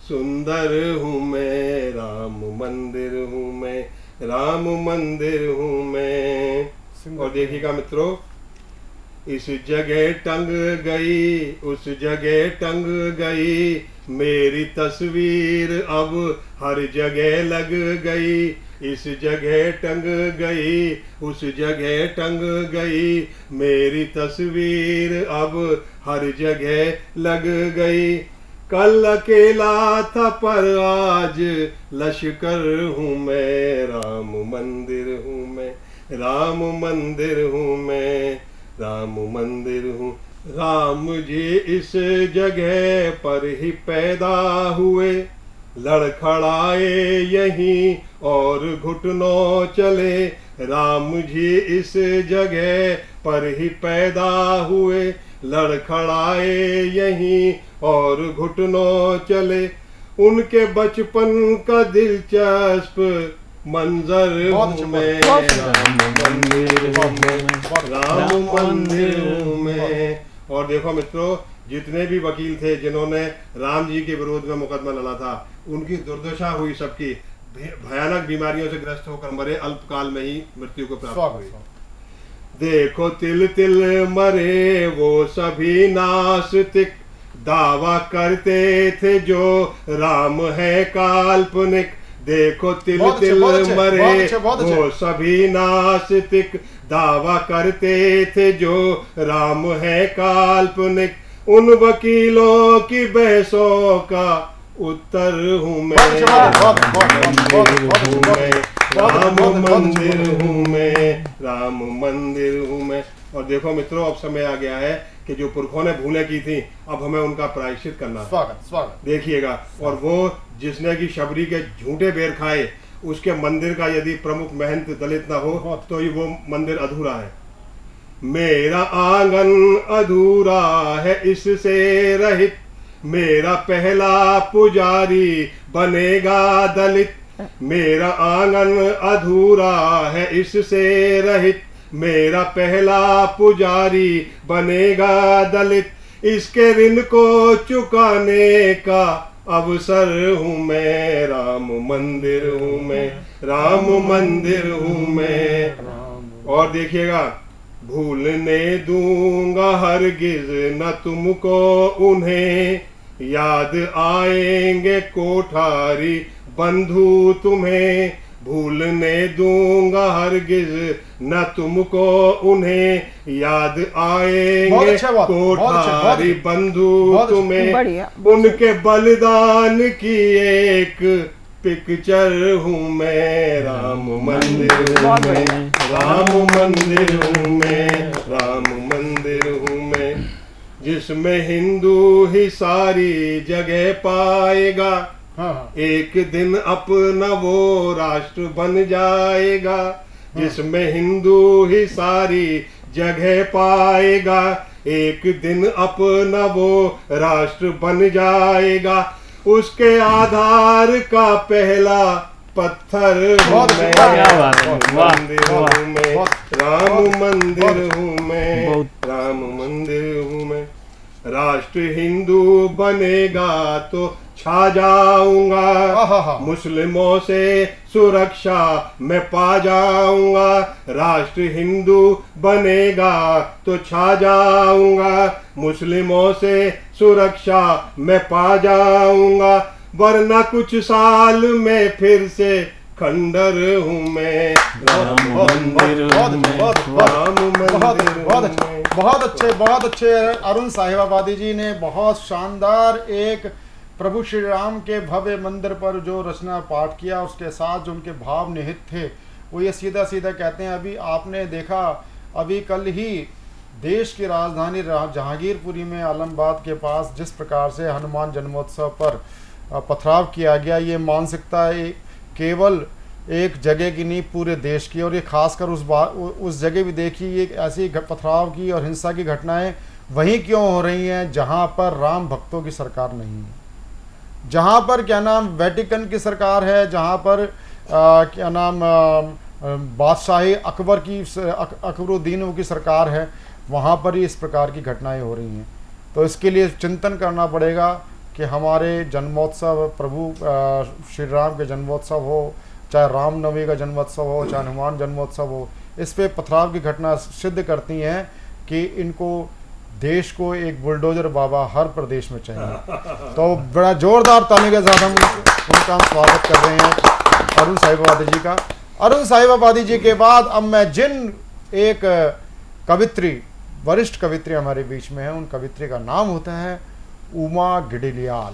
सुंदर हूँ मैं, राम मंदिर हूँ मैं, राम मंदिर हूँ मैं। और देखिएगा मित्रों, इस जगह टंग गई उस जगह टंग गई, मेरी तस्वीर अब हर जगह लग गई। इस जगह टंग गई उस जगह टंग गई, मेरी तस्वीर अब हर जगह लग गई। कल अकेला था पर आज लश्कर हूँ मैं, राम मंदिर हूँ मैं, राम मंदिर हूँ मैं, राम मंदिर हूँ। राम जी इस जगह पर ही पैदा हुए, लड़खड़ाए यहीं और घुटनों चले। राम जी इस जगह पर ही पैदा हुए, लड़खड़ाए यहीं और घुटनों चले। उनके बचपन का दिलचस्प मंजर हूँ मैं, राम मंदिर हूँ मैं, राम मंदिर हूँ मैं। और देखो मित्रों, जितने भी वकील थे जिन्होंने राम जी के विरोध में मुकदमा लड़ा था, उनकी दुर्दशा हुई, सबकी भयानक बीमारियों से ग्रस्त होकर मरे, अल्पकाल में ही मृत्यु को प्राप्त हुई। देखो तिल तिल मरे वो सभी नास्तिक, दावा करते थे जो राम है काल्पनिक। देखो तिल तिल मरे वो सभी नास्तिक, दावा करते थे जो राम है काल्पनिक। उन वकीलों की बहसों का उत्तर हूँ मैं, राम मंदिर हूँ मैं, राम मंदिर हूँ मैं। और देखो मित्रों, अब समय आ गया है कि जो पुरखों ने भूलें की थी, अब हमें उनका प्रायश्चित करना है। स्वागत देखिएगा। और वो जिसने की शबरी के झूठे बेर खाए, उसके मंदिर का यदि प्रमुख महंत दलित ना हो तो ये वो मंदिर अधूरा है। मेरा आंगन अधूरा है इससे रहित, मेरा पहला पुजारी बनेगा दलित। मेरा आंगन अधूरा है इससे रहित, मेरा पहला पुजारी बनेगा दलित। इसके ऋण को चुकाने का अवसर हूँ मैं, राम मंदिर हूँ मैं, राम मंदिर हूँ मैं। और देखिएगा, भूलने दूंगा हरगिज न तुमको उन्हें, याद आएंगे कोठारी बंधु तुम्हें। भूलने दूंगा हरगिज न तुमको उन्हें, याद आएंगे कोठारी बंधु तुम्हें। उनके बलिदान की एक पिक्चर हूँ मैं, राम मंदिर हूँ मैं, राम मंदिर हूँ मैं, राम मंदिर हूँ मैं। जिसमें हिंदू ही सारी जगह पाएगा, एक दिन अपना वो राष्ट्र बन जाएगा। जिसमें हिंदू ही सारी जगह पाएगा, एक दिन अपना वो राष्ट्र बन जाएगा। उसके आधार का पहला पत्थर हूँ मैं, मंदिर हूँ मैं, राम मंदिर हूँ मैं, राम मंदिर हूँ मैं। राष्ट्र हिंदू बनेगा तो छा जाऊंगा, मुस्लिमों से सुरक्षा मैं पा जाऊंगा। राष्ट्र हिंदू बनेगा तो छा जाऊंगा, मुस्लिमों से सुरक्षा मैं पा जाऊंगा। वरना कुछ साल में फिर से खंडर हूँ मैं, राम मंदिर हूँ मैं, राम मंदिर। बहुत अच्छे अरुण साहिबाबादी जी ने बहुत शानदार एक प्रभु श्री राम के भव्य मंदिर पर जो रचना पाठ किया, उसके साथ जो उनके भाव निहित थे वो ये सीधा सीधा कहते हैं। अभी आपने देखा, अभी कल ही देश की राजधानी जहांगीरपुरी में आलमबाग के पास जिस प्रकार से हनुमान जन्मोत्सव पर पथराव किया गया, ये मानसिकता केवल एक जगह की नहीं, पूरे देश की। और ये खासकर उस जगह भी देखिए, ये ऐसी पथराव की और हिंसा की घटनाएं वहीं क्यों हो रही हैं जहां पर राम भक्तों की सरकार नहीं है, जहां पर क्या नाम वेटिकन की सरकार है, जहां पर क्या नाम बादशाही अकबर की अकबरुद्दीन की सरकार है, वहां पर ही इस प्रकार की घटनाएं हो रही हैं। तो इसके लिए चिंतन करना पड़ेगा कि हमारे जन्मोत्सव, प्रभु श्री राम के जन्मोत्सव हो, चाहे रामनवमी का जन्मोत्सव हो, चाहे हनुमान जन्मोत्सव हो, इस पे पथराव की घटना सिद्ध करती हैं कि इनको देश को एक बुलडोजर बाबा हर प्रदेश में चाहिए। तो बड़ा जोरदार ताली के साथ हम उनका स्वागत कर रहे हैं अरुण साहिबाबादी जी का। अरुण साहिबाबादी जी के बाद अब मैं जिन एक कवित्री, वरिष्ठ कवित्री हमारे बीच में है, उन कवित्री का नाम होता है उमा गिडलियाल।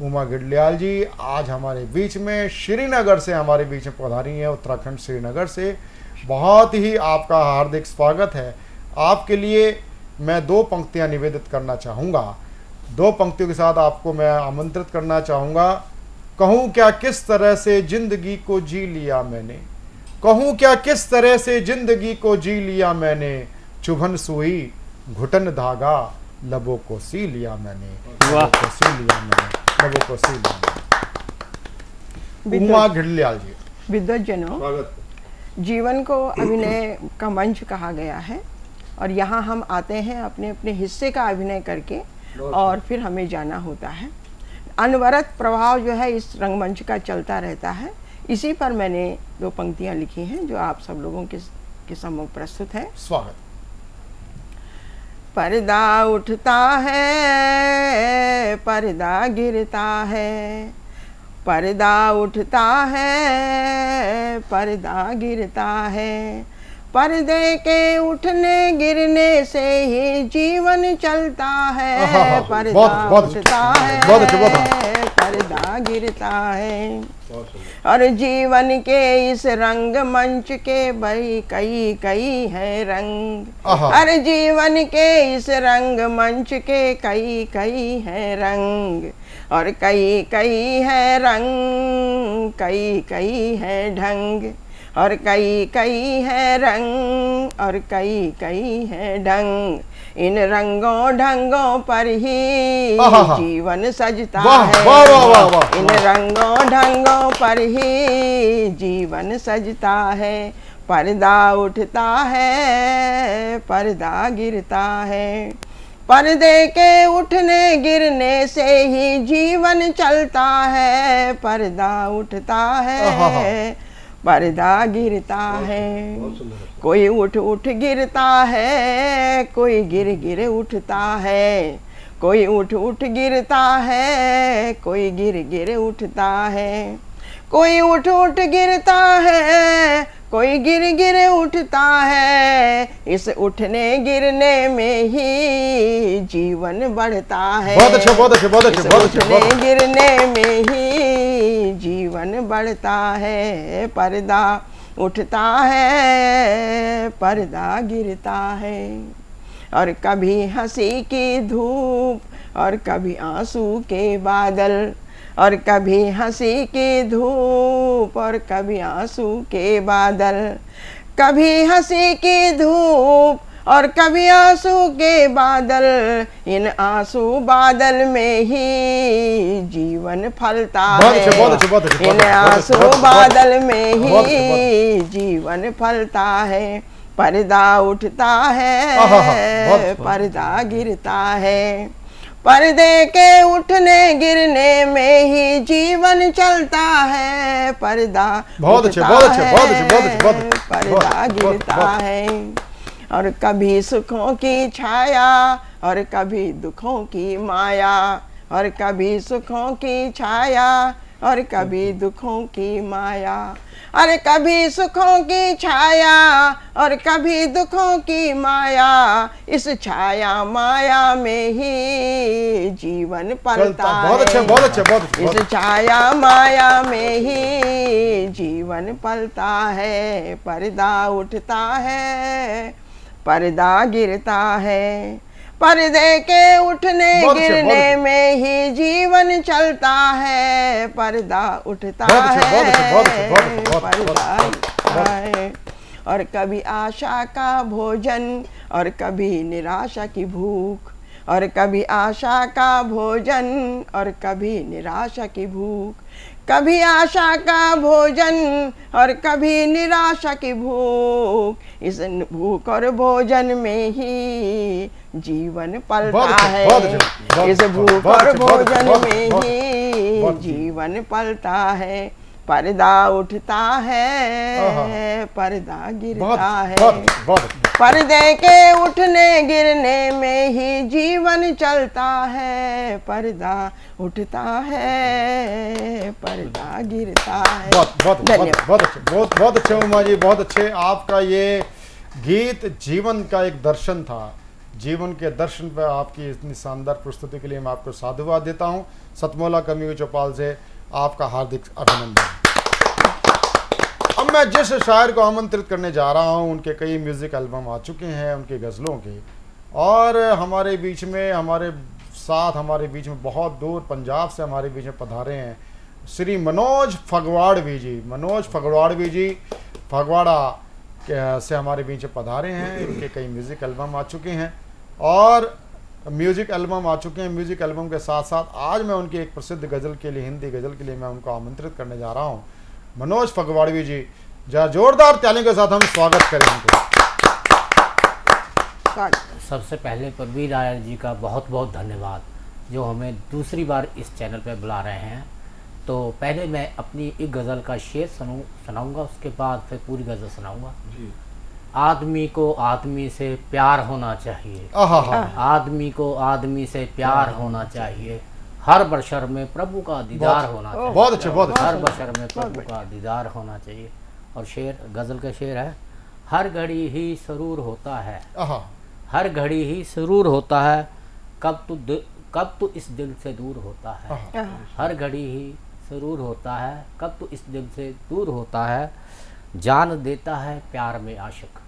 उमा गिडलियाल जी आज हमारे बीच में श्रीनगर से हमारे बीच में पधारी हैं, उत्तराखंड श्रीनगर से। बहुत ही आपका हार्दिक स्वागत है। आपके लिए मैं दो पंक्तियां निवेदित करना चाहूँगा। दो पंक्तियों के साथ आपको मैं आमंत्रित करना चाहूँगा। कहूँ क्या किस तरह से जिंदगी को जी लिया मैंने, कहूँ क्या किस तरह से जिंदगी को जी लिया मैंने, चुभन सुई घुटन धागा लबों को सी लिया मैंने, लबों को सी लिया मैंने, लबों को सी लिया मैंने। उमा गिडलियाल जी। विद्वज्जनों, जीवन को अभिनय का मंच कहा गया है और यहाँ हम आते हैं अपने अपने हिस्से का अभिनय करके और फिर हमें जाना होता है। अनवरत प्रभाव जो है इस रंगमंच का चलता रहता है। इसी पर मैंने 2 पंक्तियां लिखी हैं जो आप सब लोगों के सम्मुख प्रस्तुत है। स्वागत। पर्दा उठता है, पर्दा गिरता है, पर्दा उठता है, पर्दा गिरता है, पर्दे के उठने गिरने से ही जीवन चलता है। पर्दा उठता है, पर्दा गिरता है, और जीवन के इस रंग मंच के भाई कई कई है रंग। हर जीवन के इस रंग मंच के कई कई है रंग, और कई कई है रंग, कई कई है ढंग, और कई कई है रंग, और कई कई है ढंग। इन रंगों ढंगों पर ही जीवन सजता है। इन रंगों ढंगों पर ही जीवन सजता है। पर्दा उठता है, पर्दा गिरता है, पर्दे के उठने गिरने से ही जीवन चलता है। पर्दा उठता है, पर्दा गिरता है, कोई उठ उठ गिरता है, कोई गिर गिर उठता है, कोई उठ उठ गिरता है, कोई गिर गिर उठता है, कोई उठ उठ गिरता है, कोई गिर गिर उठता है। इस उठने गिरने में ही जीवन बढ़ता है। बहुत अच्छे, बहुत अच्छे, बहुत अच्छे, बहुत अच्छे। उठने गिरने में ही जीवन बढ़ता है। पर्दा उठता है, पर्दा गिरता है, और कभी हंसी की धूप और कभी आंसू के बादल, और कभी हंसी की धूप और कभी आंसू के बादल, कभी हंसी की धूप और कभी आंसू के बादल। इन आंसू बादल में ही जीवन फलता है। इन आंसू बादल में ही जीवन फलता है। पर्दा उठता है, पर्दा गिरता है, पर्दे के उठने गिरने में ही जीवन चलता है। पर्दा बहुत अच्छे, बहुत अच्छे, बहुत अच्छे, बहुत अच्छे, बहुत अच्छे, पर्दा गिरता है, और कभी सुखों की छाया और कभी दुखों की माया, और कभी सुखों की छाया और कभी दुखों की माया, अरे कभी सुखों की छाया और कभी दुखों की माया। इस छाया माया में ही जीवन पलता है। बहुत अच्छे, बहुत अच्छे, बहुत अच्छे। इस छाया माया में ही जीवन पलता है। पर्दा उठता है, पर्दा गिरता है, पर्दे के उठने गिरने में ही जीवन चलता है। पर्दा उठता है, पर्दा गिरता है, और कभी आशा का भोजन और कभी निराशा की भूख, और कभी आशा का भोजन और कभी निराशा की भूख, कभी आशा का भोजन और कभी निराशा की भूख। इस भूख और भोजन में ही जीवन पलता है। इस भूख और भोजन में ही जीवन पलता है। पर्दा उठता है, पर्दा गिरता है, पर्दे के उठने गिरने में ही जीवन चलता है। पर्दा उठता है, पर्दा गिरता है। बहुत अच्छे उमा जी, बहुत अच्छे। आपका ये गीत जीवन का एक दर्शन था। जीवन के दर्शन पर आपकी इतनी शानदार प्रस्तुति के लिए मैं आपको साधुवाद देता हूँ। सतमोला कवियों की चौपाल से आपका हार्दिक अभिनंदन। अब मैं जिस शायर को आमंत्रित करने जा रहा हूं, उनके कई म्यूजिक एल्बम आ चुके हैं उनकी गज़लों के, और हमारे बीच में, हमारे साथ, हमारे बीच में बहुत दूर पंजाब से हमारे बीच में पधारे हैं श्री मनोज फगवाड़वी जी। मनोज फगवाड़वी जी फगवाड़ा से हमारे बीच में पधारे हैं। इनके कई म्यूजिक एल्बम आ चुके हैं और म्यूजिक एल्बम आ चुके हैं। म्यूजिक एल्बम के साथ साथ आज मैं उनकी एक प्रसिद्ध गज़ल के लिए, हिंदी गज़ल के लिए मैं उनको आमंत्रित करने जा रहा हूँ। मनोज फगवाड़वी जी, जरा जोरदार तालियों के साथ हम स्वागत करेंगे। सबसे पहले प्रवीर आयर जी का बहुत बहुत धन्यवाद जो हमें दूसरी बार इस चैनल पे बुला रहे हैं। तो पहले मैं अपनी एक गज़ल का शेर सुनाऊंगा, उसके बाद फिर पूरी गज़ल सुनाऊंगा। आदमी को आदमी से प्यार होना चाहिए, आदमी को आदमी से प्यार होना चाहिए, हर बशर में प्रभु का दीदार होना चाहिए। बहुत अच्छे, बहुत अच्छे। हर बशर में प्रभु का दीदार होना चाहिए। और शेर, गज़ल का शेर है, हर घड़ी ही सरूर होता है, हर घड़ी ही सरूर होता है, कब तू इस दिल से दूर होता है। हर घड़ी ही सरूर होता है, कब तू इस दिल से दूर होता है। जान देता है प्यार में आशिक,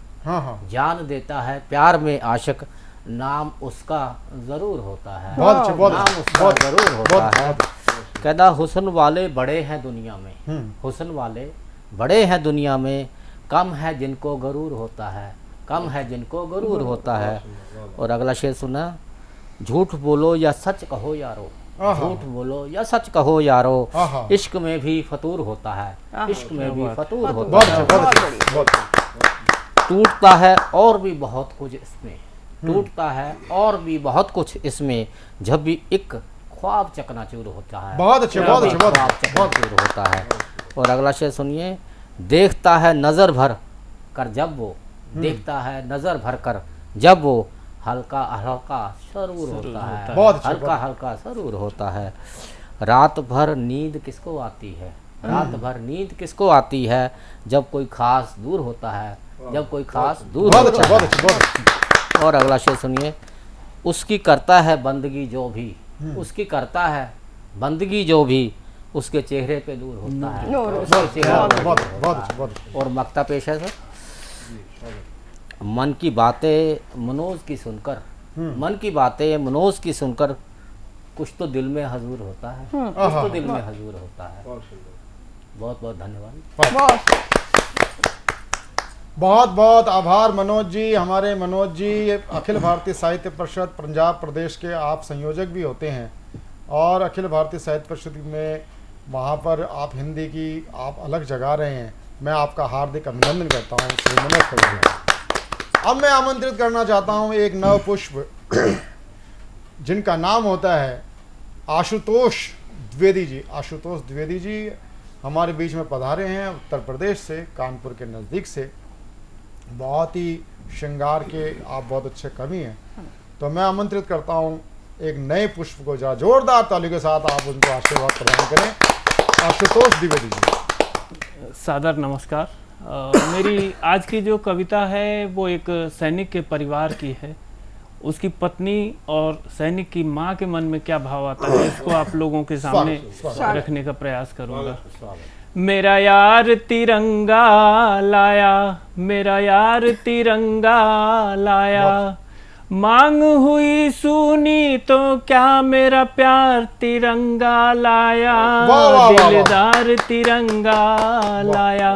जान देता है प्यार में आशिक, नाम उसका जरूर होता है, नाम उसका जरूर होता है। कहता हुस्न वाले बड़े हैं दुनिया में, हुस्न वाले बड़े हैं दुनिया में, कम है जिनको गरूर होता है, कम है जिनको गरूर होता है। और अगला शेर सुना, झूठ बोलो या सच कहो यारो, झूठ बोलो या सच कहो यारो, इश्क में भी फतूर होता है, इश्क में भी फतूर होता है। टूटता है और भी बहुत कुछ इसमें, टूटता है और भी बहुत कुछ इसमें, जब भी एक ख्वाब चकनाचूर होता है, बहुत अच्छे, बहुत अच्छे, ख्वाब चकनाचूर होता है। और अगला शेर सुनिए, देखता है नजर भर कर जब वो, देखता है नजर भर कर जब वो, हल्का हल्का सरूर होता है, हल्का हल्का सरूर होता है। रात भर नींद किसको आती है, रात भर नींद किसको आती है, जब कोई खास दूर होता है, जब कोई खास दूर होता है। और अगला शेर सुनिए, उसकी करता है बंदगी जो भी, उसकी करता है बंदगी जो भी, उसके चेहरे पे नूर होता है, उसके चेहरे पे। और मक्ता पेश है सर, मन की बातें मनोज की सुनकर, मन की बातें मनोज की सुनकर, कुछ तो दिल में हजूर होता है, कुछ तो दिल में हजूर होता है। बहुत बहुत धन्यवाद। बहुत बहुत आभार मनोज जी। हमारे मनोज जी अखिल भारतीय साहित्य परिषद पंजाब प्रदेश के आप संयोजक भी होते हैं, और अखिल भारतीय साहित्य परिषद में वहाँ पर आप हिंदी की आप अलग जगा रहे हैं। मैं आपका हार्दिक अभिनंदन करता हूँ श्री मनोज खजूरिया। अब मैं आमंत्रित करना चाहता हूँ एक नव पुष्प जिनका नाम होता है आशुतोष द्विवेदी जी। आशुतोष द्विवेदी जी हमारे बीच में पधारे हैं उत्तर प्रदेश से, कानपुर के नज़दीक से। बहुत ही श्रृंगार के आप बहुत अच्छे कवि हैं, तो मैं आमंत्रित करता हूं एक नए पुष्प को, जरा जोरदार ताली के साथ आप उनको आशीर्वाद प्रदान करें। आशुतोष द्विवेदी जी। सादर नमस्कार। मेरी आज की जो कविता है वो एक सैनिक के परिवार की है, उसकी पत्नी और सैनिक की माँ के मन में क्या भाव आता है इसको आप लोगों के सामने रखने का प्रयास करूँगा। मेरा यार तिरंगा लाया, मेरा यार तिरंगा लाया, मांग हुई सुनी तो क्या मेरा प्यार तिरंगा लाया, दिलदार तिरंगा लाया।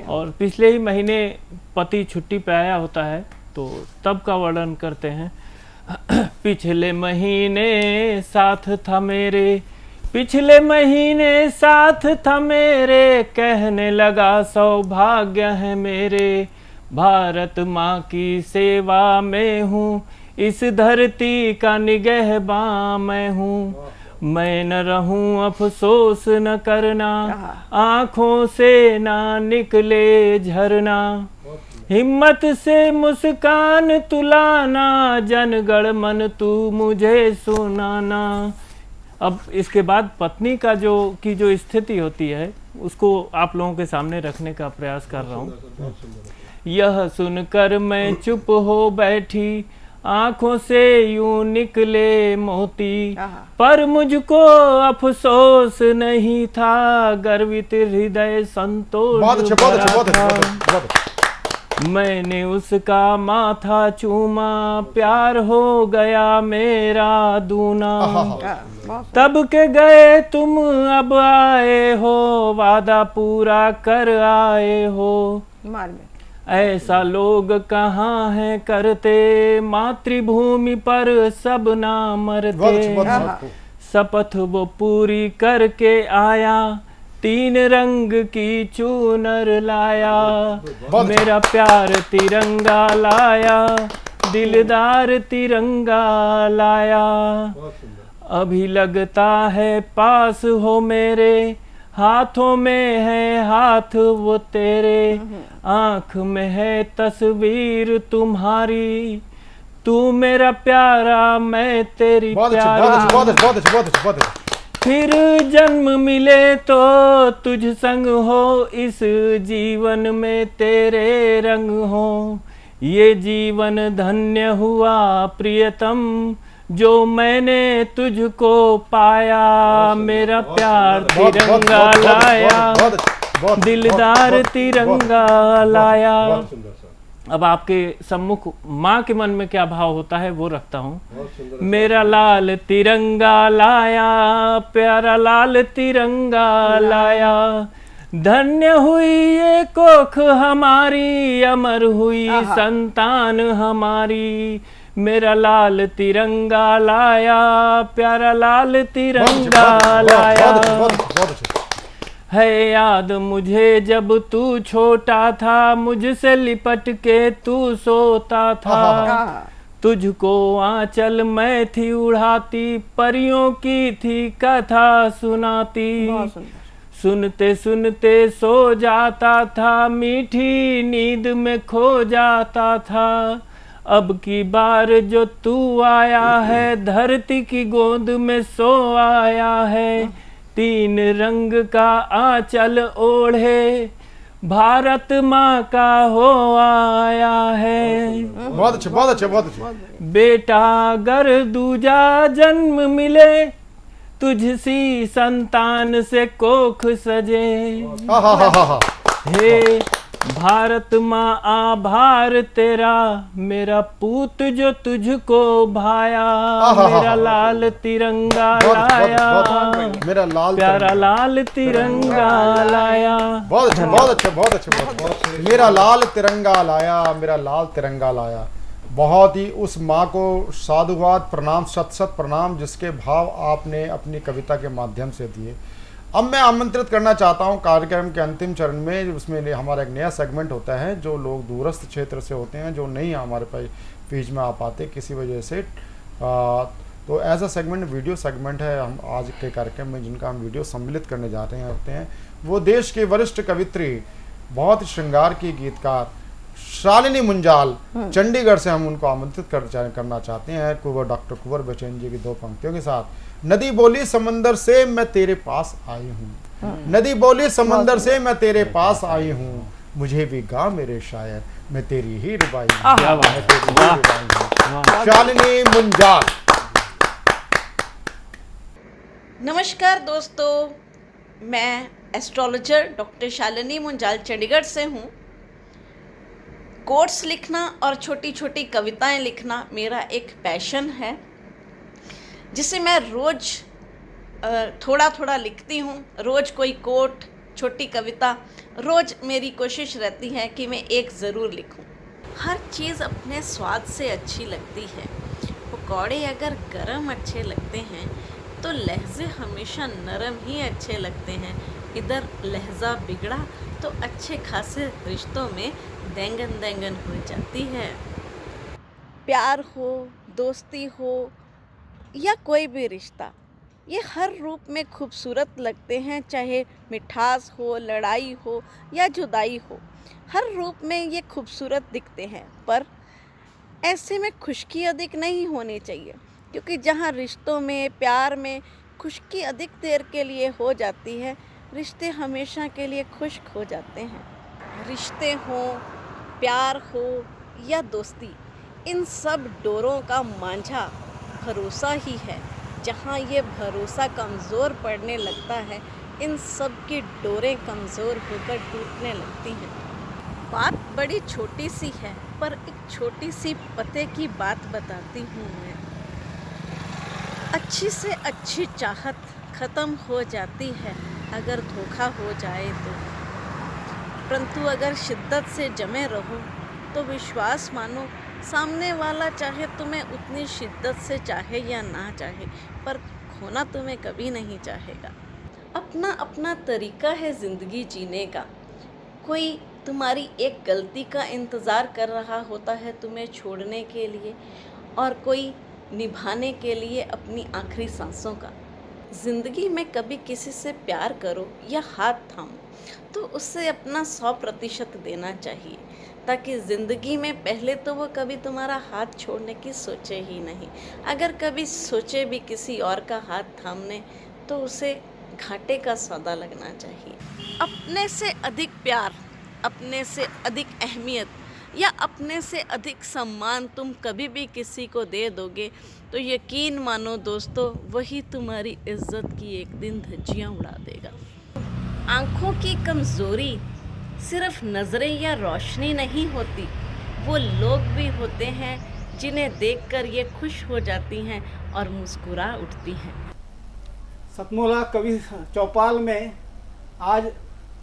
और पिछले ही महीने पति छुट्टी पे आया होता है तो तब का वर्णन करते हैं। पिछले महीने साथ था मेरे, पिछले महीने साथ था मेरे, कहने लगा सौभाग्य है मेरे, भारत माँ की सेवा में हूँ, इस धरती का निगहबान मैं हूँ। मैं न रहूं अफसोस न करना, आँखों से ना निकले झरना, हिम्मत से मुस्कान तुलाना, जनगण मन तू मुझे सुनाना। अब इसके बाद पत्नी का जो स्थिति होती है उसको आप लोगों के सामने रखने का प्रयास कर रहा हूँ। यह सुनकर मैं चुप हो बैठी, आंखों से यूं निकले मोती, पर मुझको अफसोस नहीं था, गर्वित हृदय संतोष था। मैंने उसका माथा चूमा, प्यार हो गया मेरा दूना। तब के गए तुम अब आए हो, वादा पूरा कर आए हो। ऐसा लोग कहाँ हैं करते, मातृभूमि पर सब ना मरते। शपथ वो पूरी करके आया, 3 रंग की चूनर लाया, मेरा प्यार तिरंगा लाया, दिलदार तिरंगा लाया, अभी लगता है पास हो मेरे, हाथों में है हाथ वो तेरे, आंख में है तस्वीर तुम्हारी, तू मेरा प्यारा मैं तेरी प्यारी। बहुत अच्छा। फिर जन्म मिले तो तुझ संग हो, इस जीवन में तेरे रंग हो, ये जीवन धन्य हुआ प्रियतम, जो मैंने तुझको पाया, मेरा प्यार तिरंगा लाया, दिलदार तिरंगा लाया। अब आपके सम्मुख माँ के मन में क्या भाव होता है वो रखता हूँ। मेरा लाल तिरंगा लाया, प्यारा लाल तिरंगा लाया, धन्य हुई ये कोख हमारी, अमर हुई संतान हमारी, मेरा लाल तिरंगा लाया, प्यारा लाल तिरंगा लाया। है याद मुझे जब तू छोटा था, मुझसे लिपट के तू सोता था, तुझको आंचल मैं थी उड़ाती, परियों की थी कथा सुनाती, सुनते सुनते सो जाता था, मीठी नींद में खो जाता था, अब की बार जो तू आया है, धरती की गोद में सो आया है, तीन रंग का आंचल ओढ़े, भारत माँ का हो आया है। बहुत अच्छा। बेटा अगर दूजा जन्म मिले, तुझसी संतान से कोख सजे, हे भारत माँ आभार तेरा, मेरा पूत जो तुझको भाया, मेरा लाल तिरंगा लाया, मेरा लाल प्यारा लाल तिरंगा लाया। बहुत अच्छा। मेरा लाल तिरंगा लाया, मेरा लाल तिरंगा लाया। बहुत ही उस माँ को साधुवाद प्रणाम, सत सत प्रणाम, जिसके भाव आपने अपनी कविता के माध्यम से दिए। अब मैं आमंत्रित करना चाहता हूं कार्यक्रम के अंतिम चरण में, उसमें हमारा एक नया सेगमेंट होता है, जो लोग दूरस्थ क्षेत्र से होते हैं, जो नहीं हमारे बीच में आ पाते किसी वजह से, तो as a segment video segment है हम आज के कार्यक्रम में, जिनका हम वीडियो सम्मिलित करने जाते हैं वो देश के वरिष्ठ कवित्री, बहुत श्रृंगार की गीतकार शालिनी मुंजाल, चंडीगढ़ से हम उनको आमंत्रित करना चाहते हैं, डॉक्टर कुंवर बचन जी की दो पंक्तियों के साथ। नदी बोली समंदर से मैं तेरे पास आई हूँ, नदी बोली समंदर से मैं तेरे पास आई हूँ, मुझे भी गा मेरे शायर, मैं तेरी ही रुबाई हूँ। शालिनी मुंजाल। नमस्कार दोस्तों, मैं एस्ट्रोलॉजर डॉक्टर शालिनी मुंजाल चंडीगढ़ से हूँ। कोट्स लिखना और छोटी छोटी कविताएं लिखना मेरा एक पैशन है, जिसे मैं रोज़ थोड़ा थोड़ा लिखती हूँ। रोज़ कोई कोट, छोटी कविता, रोज़ मेरी कोशिश रहती है कि मैं एक ज़रूर लिखूँ। हर चीज़ अपने स्वाद से अच्छी लगती है। पकौड़े अगर गरम अच्छे लगते हैं तो लहजे हमेशा नरम ही अच्छे लगते हैं। इधर लहजा बिगड़ा तो अच्छे खासे रिश्तों में देंगन देंगन हो जाती है। प्यार हो, दोस्ती हो या कोई भी रिश्ता, ये हर रूप में खूबसूरत लगते हैं, चाहे मिठास हो, लड़ाई हो या जुदाई हो, हर रूप में ये खूबसूरत दिखते हैं। पर ऐसे में खुश्की अधिक नहीं होनी चाहिए, क्योंकि जहाँ रिश्तों में, प्यार में खुश्की अधिक देर के लिए हो जाती है, रिश्ते हमेशा के लिए खुश्क हो जाते हैं। रिश्ते हो, प्यार हो या दोस्ती, इन सब डोरों का मांझा भरोसा ही है। जहाँ ये भरोसा कमज़ोर पड़ने लगता है, इन सब की डोरें कमज़ोर होकर टूटने लगती हैं। बात बड़ी छोटी सी है, पर एक छोटी सी पते की बात बताती हूँ मैं। अच्छी से अच्छी चाहत ख़त्म हो जाती है अगर धोखा हो जाए तो, परंतु अगर शिद्दत से जमे रहो तो विश्वास मानो, सामने वाला चाहे तुम्हें उतनी शिद्दत से चाहे या ना चाहे, पर खोना तुम्हें कभी नहीं चाहेगा। अपना अपना तरीका है ज़िंदगी जीने का, कोई तुम्हारी एक गलती का इंतज़ार कर रहा होता है तुम्हें छोड़ने के लिए, और कोई निभाने के लिए अपनी आखिरी सांसों का। ज़िंदगी में कभी किसी से प्यार करो या हाथ थामो तो उससे अपना 100% देना चाहिए, ताकि ज़िंदगी में पहले तो वो कभी तुम्हारा हाथ छोड़ने की सोचे ही नहीं। अगर कभी सोचे भी किसी और का हाथ थामने तो उसे घाटे का सौदा लगना चाहिए। अपने से अधिक प्यार, अपने से अधिक अहमियत या अपने से अधिक सम्मान तुम कभी भी किसी को दे दोगे तो यकीन मानो दोस्तों, वही तुम्हारी इज्जत की एक दिन धज्जियाँ उड़ा देगा। आँखों की कमज़ोरी सिर्फ नज़रें या रोशनी नहीं होती, वो लोग भी होते हैं जिन्हें देखकर ये खुश हो जाती हैं और मुस्कुरा उठती हैं। सतमोला कवि चौपाल में आज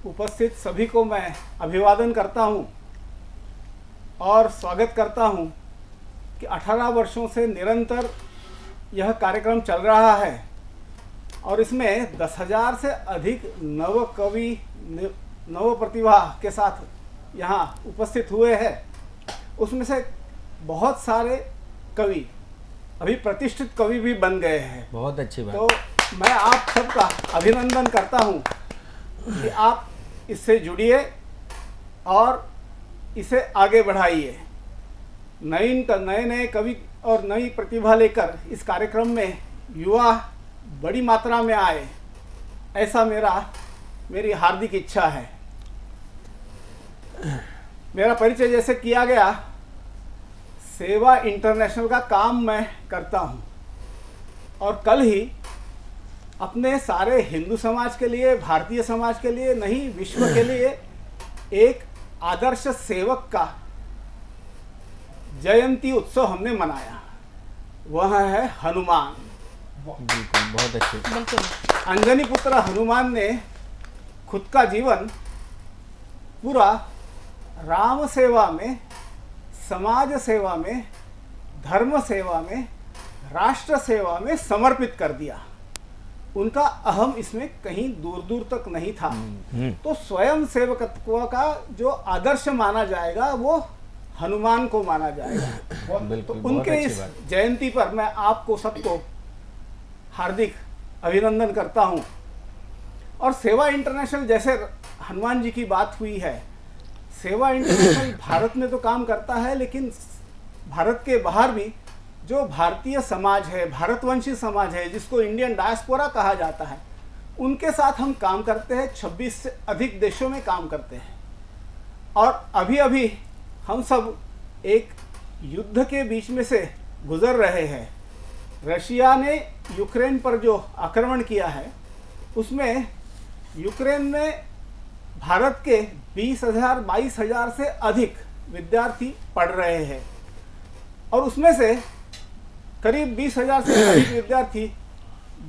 उपस्थित सभी को मैं अभिवादन करता हूँ और स्वागत करता हूँ कि 18 वर्षों से निरंतर यह कार्यक्रम चल रहा है और इसमें 10,000 से अधिक नव कवि नव प्रतिभा के साथ यहाँ उपस्थित हुए हैं। उसमें से बहुत सारे कवि अभी प्रतिष्ठित कवि भी बन गए हैं। बहुत अच्छी बात। तो मैं आप सबका अभिनंदन करता हूँ कि आप इससे जुड़िए और इसे आगे बढ़ाइए। नए कवि और नई प्रतिभा लेकर इस कार्यक्रम में युवा बड़ी मात्रा में आए, ऐसा मेरी हार्दिक इच्छा है। मेरा परिचय जैसे किया गया, सेवा इंटरनेशनल का काम मैं करता हूँ और कल ही अपने सारे हिंदू समाज के लिए, भारतीय समाज के लिए नहीं, विश्व के लिए एक आदर्श सेवक का जयंती उत्सव हमने मनाया। वह है हनुमान। बिल्कुल, बहुत अच्छे। बिल्कुल। अंजनी पुत्र हनुमान ने खुद का जीवन पूरा राम सेवा में, समाज सेवा में, धर्म सेवा में, राष्ट्र सेवा में समर्पित कर दिया। उनका अहम इसमें कहीं दूर दूर तक नहीं था। तो स्वयं सेवकत्व का जो आदर्श माना जाएगा वो हनुमान को माना जाएगा। तो उनके इस जयंती पर मैं आपको सबको हार्दिक अभिनंदन करता हूं। और सेवा इंटरनेशनल, जैसे हनुमान जी की बात हुई है, सेवा इंटरनेशनल भारत में तो काम करता है, लेकिन भारत के बाहर भी जो भारतीय समाज है, भारतवंशी समाज है, जिसको इंडियन डायस्पोरा कहा जाता है, उनके साथ हम काम करते हैं। 26 से अधिक देशों में काम करते हैं। और अभी अभी हम सब एक युद्ध के बीच में से गुजर रहे हैं। रशिया ने यूक्रेन पर जो आक्रमण किया है, उसमें यूक्रेन में भारत के 20,000 22,000 से अधिक विद्यार्थी पढ़ रहे हैं और उसमें से करीब 20,000 से अधिक विद्यार्थी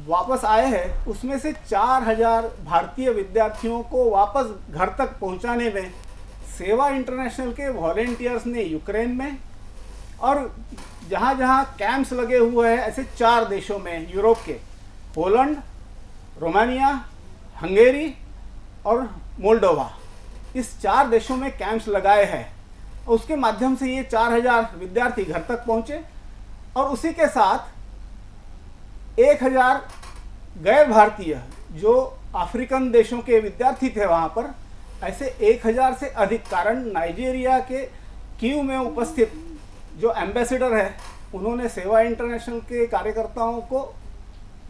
वापस आए हैं। उसमें से 4,000 भारतीय विद्यार्थियों को वापस घर तक पहुंचाने में सेवा इंटरनेशनल के वॉलेंटियर्स ने यूक्रेन में और जहाँ जहाँ कैंप्स लगे हुए हैं ऐसे 4 देशों में, यूरोप के, पोलैंड, रोमानिया, हंगेरी और मोल्डोवा, इस 4 देशों में कैंप्स लगाए हैं। उसके माध्यम से ये 4,000 विद्यार्थी घर तक पहुँचे और उसी के साथ 1,000 गैर भारतीय जो अफ्रीकन देशों के विद्यार्थी थे वहाँ पर, ऐसे 1,000 से अधिक। कारण नाइजीरिया के कीव में उपस्थित जो एम्बेसडर है, उन्होंने सेवा इंटरनेशनल के कार्यकर्ताओं को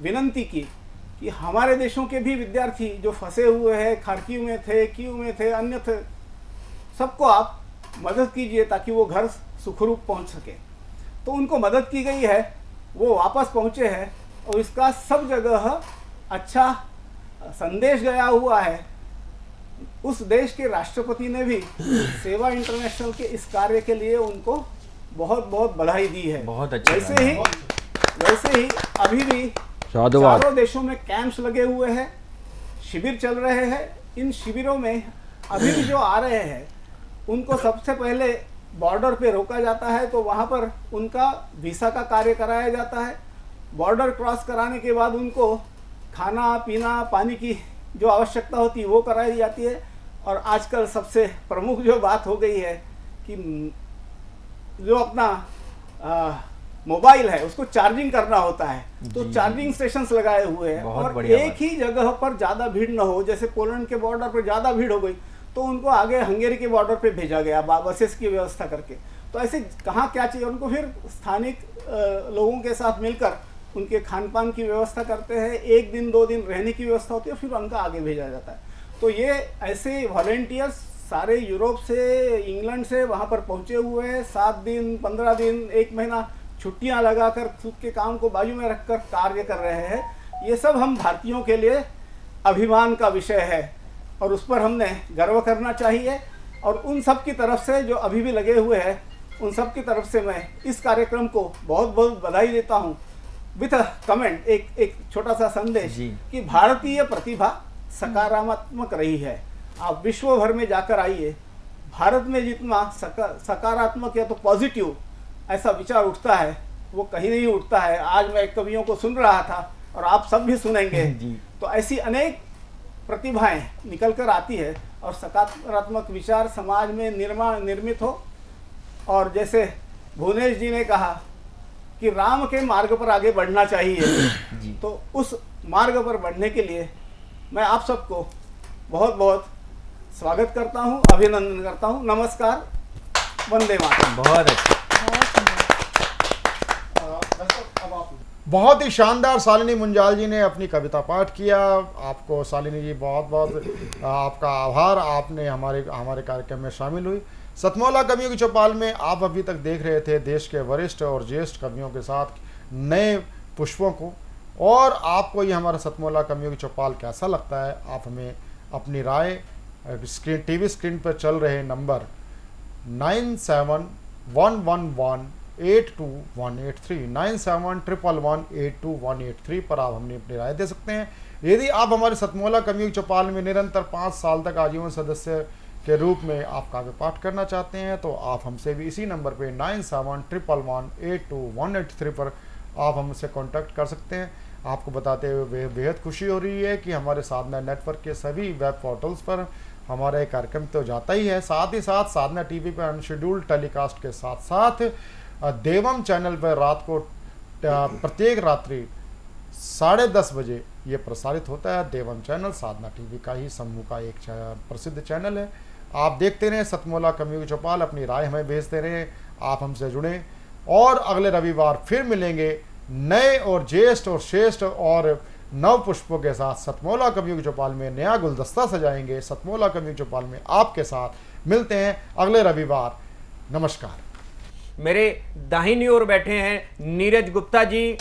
विनंती की कि हमारे देशों के भी विद्यार्थी जो फंसे हुए हैं, खार्किव में थे, कीव में थे, अन्य थे, सबको आप मदद कीजिए ताकि वो घर सुखरूप पहुंच सके। तो उनको मदद की गई है, वो वापस पहुंचे हैं और इसका सब जगह अच्छा संदेश गया हुआ है। उस देश के राष्ट्रपति ने भी सेवा इंटरनेशनल के इस कार्य के लिए उनको बहुत बहुत बधाई दी है। बहुत अच्छा। वैसे ही अभी भी चारों देशों में कैंप्स लगे हुए हैं, शिविर चल रहे हैं। इन शिविरों में अभी भी जो आ रहे हैं उनको सबसे पहले बॉर्डर पे रोका जाता है, तो वहाँ पर उनका वीज़ा का कार्य कराया जाता है। बॉर्डर क्रॉस कराने के बाद उनको खाना पीना, पानी की जो आवश्यकता होती है वो कराई जाती है और आजकल सबसे प्रमुख जो बात हो गई है कि जो अपना मोबाइल है उसको चार्जिंग करना होता है, तो चार्जिंग स्टेशंस लगाए हुए हैं और एक ही जगह पर ज़्यादा भीड़ न हो। जैसे पोलैंड के बॉर्डर पर ज़्यादा भीड़ हो गई तो उनको आगे हंगेरी के बॉर्डर पे भेजा गया बसेस की व्यवस्था करके। तो ऐसे कहाँ क्या चाहिए उनको, फिर स्थानिक लोगों के साथ मिलकर उनके खान पान की व्यवस्था करते हैं, 1 दिन 2 दिन रहने की व्यवस्था होती है, फिर उनका आगे भेजा जाता है। तो ये ऐसे वॉलेंटियर्स सारे यूरोप से, इंग्लैंड से वहाँ पर पहुँचे हुए हैं, 7 दिन 15 दिन 1 महीना छुट्टियाँ लगाकर खुद के काम को बाजू में रखकर कार्य कर रहे हैं। ये सब हम भारतीयों के लिए अभिमान का विषय है और उस पर हमने गर्व करना चाहिए। और उन सब की तरफ से जो अभी भी लगे हुए हैं, उन सब की तरफ से मैं इस कार्यक्रम को बहुत बहुत बधाई देता हूँ। विथ अ कमेंट, एक छोटा सा संदेश कि भारतीय प्रतिभा सकारात्मक रही है। आप विश्व भर में जाकर आइए, भारत में जितना सकारात्मक या तो पॉजिटिव ऐसा विचार उठता है वो कहीं नहीं उठता है। आज मैं कवियों को सुन रहा था और आप सब भी सुनेंगे, तो ऐसी अनेक प्रतिभाएं निकल कर आती है और सकारात्मक विचार समाज में निर्मित हो। और जैसे भुवनेश जी ने कहा कि राम के मार्ग पर आगे बढ़ना चाहिए, तो उस मार्ग पर बढ़ने के लिए मैं आप सबको बहुत बहुत स्वागत करता हूं, अभिनंदन करता हूं। नमस्कार, वंदे मातरम। बहुत अच्छा, बहुत ही शानदार शालिनी मुंजाल जी ने अपनी कविता पाठ किया। आपको शालिनी जी बहुत बहुत आपका आभार, आपने हमारे कार्यक्रम में शामिल हुई। सतमौला कवियों की चौपाल में आप अभी तक देख रहे थे देश के वरिष्ठ और ज्येष्ठ कवियों के साथ नए पुष्पों को। और आपको ये हमारा सतमौला कवियों की चौपाल कैसा लगता है, आप हमें अपनी राय टीवी स्क्रीन पर चल रहे नंबर 9711182183 9711182183 पर आप हमने अपनी राय दे सकते हैं। यदि आप हमारे सतमौला कवियों की चौपाल में निरंतर 5 साल तक आजीवन सदस्य के रूप में आप काव्य पाठ करना चाहते हैं, तो आप हमसे भी इसी नंबर पे 9711182183 पर आप हमसे कांटेक्ट कर सकते हैं। आपको बताते हुए बेहद खुशी हो रही है कि हमारे साधना नेटवर्क के सभी वेब पोर्टल्स पर हमारा एक कार्यक्रम तो जाता ही है, साथ ही साथ साधना टीवी पर अनशेड्यूल्ड टेलीकास्ट के साथ साथ देवम चैनल पर रात को प्रत्येक रात्रि 10:30 बजे ये प्रसारित होता है। देवम चैनल साधना टीवी का ही समूह का एक प्रसिद्ध चैनल है। आप देखते रहें सतमौला कवियों की चौपाल, अपनी राय हमें भेजते रहें, आप हमसे जुड़ें और अगले रविवार फिर मिलेंगे नए और ज्येष्ठ और श्रेष्ठ और नव पुष्पों के साथ। सतमौला कवियों की चौपाल में नया गुलदस्ता सजाएंगे। सतमौला कवियों की चौपाल में आपके साथ मिलते हैं अगले रविवार। नमस्कार। मेरे दाहिनी ओर बैठे हैं नीरज गुप्ता जी,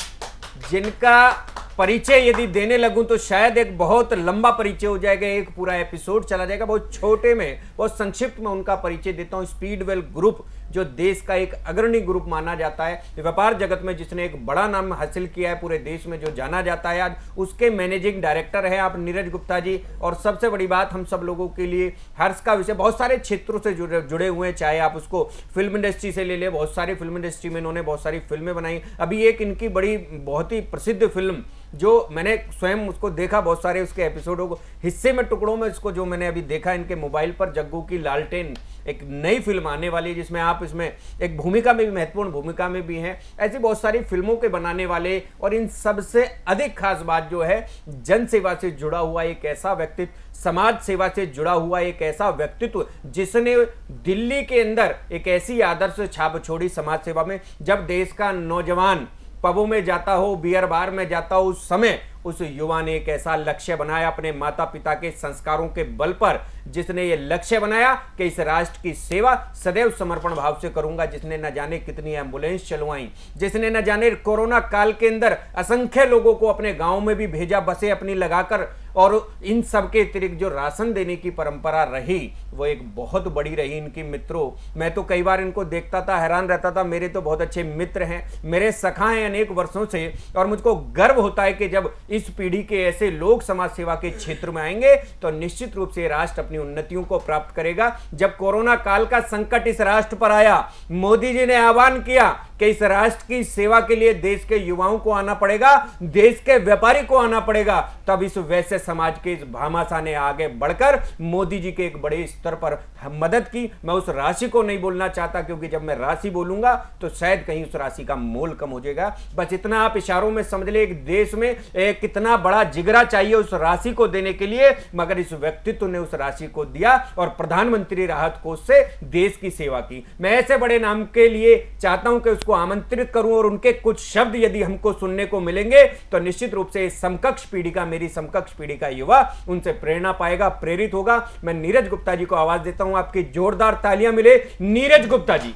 जिनका परिचय यदि देने लगूं तो शायद एक बहुत लंबा परिचय हो जाएगा, एक पूरा एपिसोड चला जाएगा। बहुत छोटे में, बहुत संक्षिप्त में उनका परिचय देता हूं। स्पीडवेल ग्रुप जो देश का एक अग्रणी ग्रुप माना जाता है व्यापार जगत में, जिसने एक बड़ा नाम हासिल किया है पूरे देश में, जो जाना जाता है, आज उसके मैनेजिंग डायरेक्टर है आप नीरज गुप्ता जी। और सबसे बड़ी बात हम सब लोगों के लिए हर्ष का विषय, बहुत सारे क्षेत्रों से जुड़े हुए हैं, चाहे आप उसको फिल्म इंडस्ट्री से ले ले, बहुत सारी फिल्म इंडस्ट्री में इन्होंने बहुत सारी फिल्में बनाई। अभी एक इनकी बड़ी बहुत ही प्रसिद्ध फिल्म जो मैंने स्वयं उसको देखा, बहुत सारे उसके एपिसोडों को हिस्से में टुकड़ों में इसको जो मैंने अभी देखा इनके मोबाइल पर, जग्गू की लालटेन एक नई फिल्म आने वाली है जिसमें आप इसमें एक भूमिका में भी, महत्वपूर्ण भूमिका में भी हैं। ऐसी बहुत सारी फिल्मों के बनाने वाले और इन सबसे अधिक खास बात जो है जन सेवा से जुड़ा हुआ एक ऐसा व्यक्तित्व, समाज सेवा से जुड़ा हुआ एक ऐसा व्यक्तित्व जिसने दिल्ली के अंदर एक ऐसी आदर्श छाप छोड़ी समाज सेवा में। जब देश का नौजवान पबों में जाता हो, बियर बार में जाता हो, उस समय उस युवा ने एक ऐसा लक्ष्य बनाया अपने माता पिता के संस्कारों के बल पर, जिसने ये लक्ष्य बनाया कि इस राष्ट्र की सेवा सदैव समर्पण भाव से करूंगा। जिसने न जाने कितनी एम्बुलेंस चलवाई, जिसने न जाने कोरोना काल के अंदर असंख्य लोगों को अपने गांव में भी भेजा, बसें अपनी लगाकर, और इन सब के अतिरिक्त जो राशन देने की परंपरा रही वो एक बहुत बड़ी रही इनकी। मित्रों, मैं तो कई बार इनको देखता था, हैरान रहता था। मेरे तो बहुत अच्छे मित्र हैं, मेरे सखा हैं अनेक वर्षों से, और मुझको गर्व होता है कि जब इस पीढ़ी के ऐसे लोग समाज सेवा के क्षेत्र में आएंगे तो निश्चित रूप से राष्ट्र अपनी उन्नतियों को प्राप्त करेगा। जब कोरोना काल का संकट इस राष्ट्र पर आया, मोदी जी ने आह्वान किया कि इस राष्ट्र की सेवा के लिए देश के युवाओं को आना पड़ेगा, देश के व्यापारी को आना पड़ेगा, तब इस वैश्य समाज के इस भामाशाह ने आगे बढ़कर मोदी जी के एक बड़े स्तर पर मदद की। मैं उस राशि को नहीं बोलना चाहता, क्योंकि जब मैं राशि बोलूंगा तो शायद कहीं उस राशि का मोल कम हो जाएगा। बस इतना आप इशारों में समझ ले, एक देश में कितना बड़ा जिगरा चाहिए उस राशि को देने के लिए, मगर इस व्यक्तित्व ने उस राशि को दिया और प्रधानमंत्री राहत कोष से देश की सेवा की। मैं ऐसे बड़े नाम के लिए चाहता हूं कि उसको आमंत्रित करूं और उनके कुछ शब्द यदि हमको सुनने को मिलेंगे तो निश्चित रूप से समकक्ष पीढ़ी का, मेरी समकक्ष पीढ़ी का युवा उनसे प्रेरणा पाएगा, प्रेरित होगा। मैं नीरज गुप्ता जी को आवाज देता हूं, आपकी जोरदार तालियां मिले नीरज गुप्ता जी।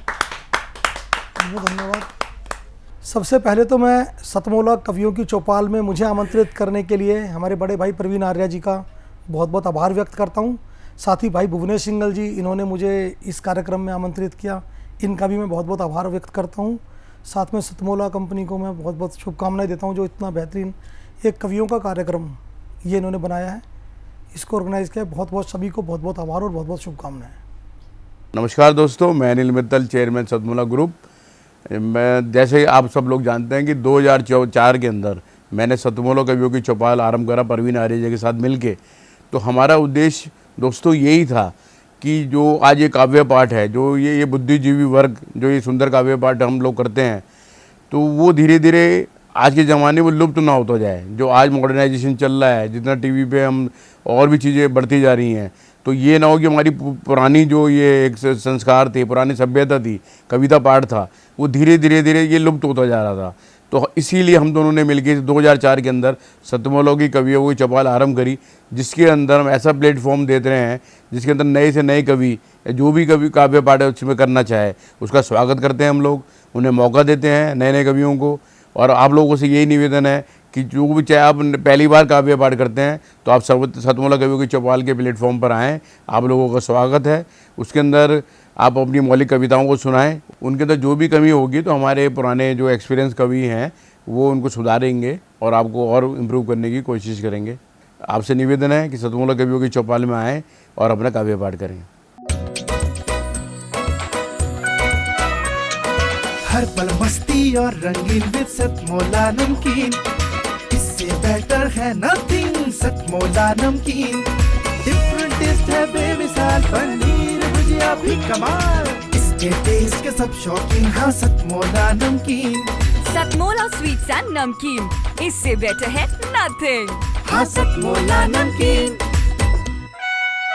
धन्यवाद। सबसे पहले तो मैं सतमोला कवियों की चौपाल में मुझे आमंत्रित करने के लिए हमारे बड़े भाई प्रवीण आर्या जी का बहुत बहुत आभार व्यक्त करता हूं। साथ ही भाई भुवनेश सिंगल जी, इन्होंने मुझे इस कार्यक्रम में आमंत्रित किया, इनका भी मैं बहुत बहुत आभार व्यक्त करता हूं। साथ में सतमोला कंपनी को मैं बहुत बहुत शुभकामनाएं देता हूं, जो इतना बेहतरीन एक कवियों का कार्यक्रम ये इन्होंने बनाया है, इसको ऑर्गेनाइज़ किया। बहुत बहुत सभी को बहुत बहुत आभार और बहुत बहुत शुभकामनाएँ। नमस्कार दोस्तों, मैं अनिल मित्तल, चेयरमैन सतमोला ग्रुप। मैं जैसे आप सब लोग जानते हैं कि 2004 के अंदर मैंने सतमोला कवियों की चौपाल आरंभ करा प्रवीण आर्य जी के साथ मिलके। तो हमारा उद्देश्य दोस्तों यही था कि जो आज ये काव्य पाठ है, जो ये बुद्धिजीवी वर्ग जो ये सुंदर काव्य पाठ हम लोग करते हैं, तो वो धीरे धीरे आज के ज़माने में लुप्त ना होता जाए। जो आज मॉडर्नाइजेशन चल रहा है, जितना टीवी पे हम और भी चीज़ें बढ़ती जा रही हैं, तो ये ना हो कि हमारी पुरानी जो ये एक संस्कार थे, पुरानी सभ्यता थी, कविता पाठ था, वो धीरे धीरे ये लुप्त होता जा रहा था। तो इसीलिए हम दोनों ने मिलकर 2004 के अंदर सतमोला की कवियों की चौपाल आरंभ करी, जिसके अंदर हम ऐसा प्लेटफॉर्म देते रहे हैं जिसके अंदर नए से नए कवि, जो भी कवि काव्य पाठ है उसमें करना चाहे उसका स्वागत करते हैं हम लोग, उन्हें मौका देते हैं नए नए कवियों को। और आप लोगों से यही निवेदन है कि जो भी चाहे आप पहली बार काव्य पाठ करते हैं तो आप सतमोला कवियों की चौपाल के प्लेटफॉर्म पर आएँ, आप लोगों का स्वागत है। उसके अंदर आप अपनी मौलिक कविताओं को सुनाएं, उनके अंदर जो भी कमी होगी तो हमारे पुराने जो एक्सपीरियंस कवि हैं वो उनको सुधारेंगे और आपको और इम्प्रूव करने की कोशिश करेंगे। आपसे निवेदन है कि सतमोला कवियों की चौपाल में आएँ और अपना काव्य पाठ करें। हर पल मस्ती और रंगीन विद सतमोला नमकीन, इससे बेटर है नथिंग। सतमोला नमकीन डिफरेंट टेस्ट है बेमिसाल, पनीर भुजिया भी कमाल, इसके टेस्ट के सब शौकीन। हाँ सतमोला नमकीन, सतमोला स्वीट्स एंड नमकीन, इससे बेटर है नथिंग। हाँ सतमोला नमकीन।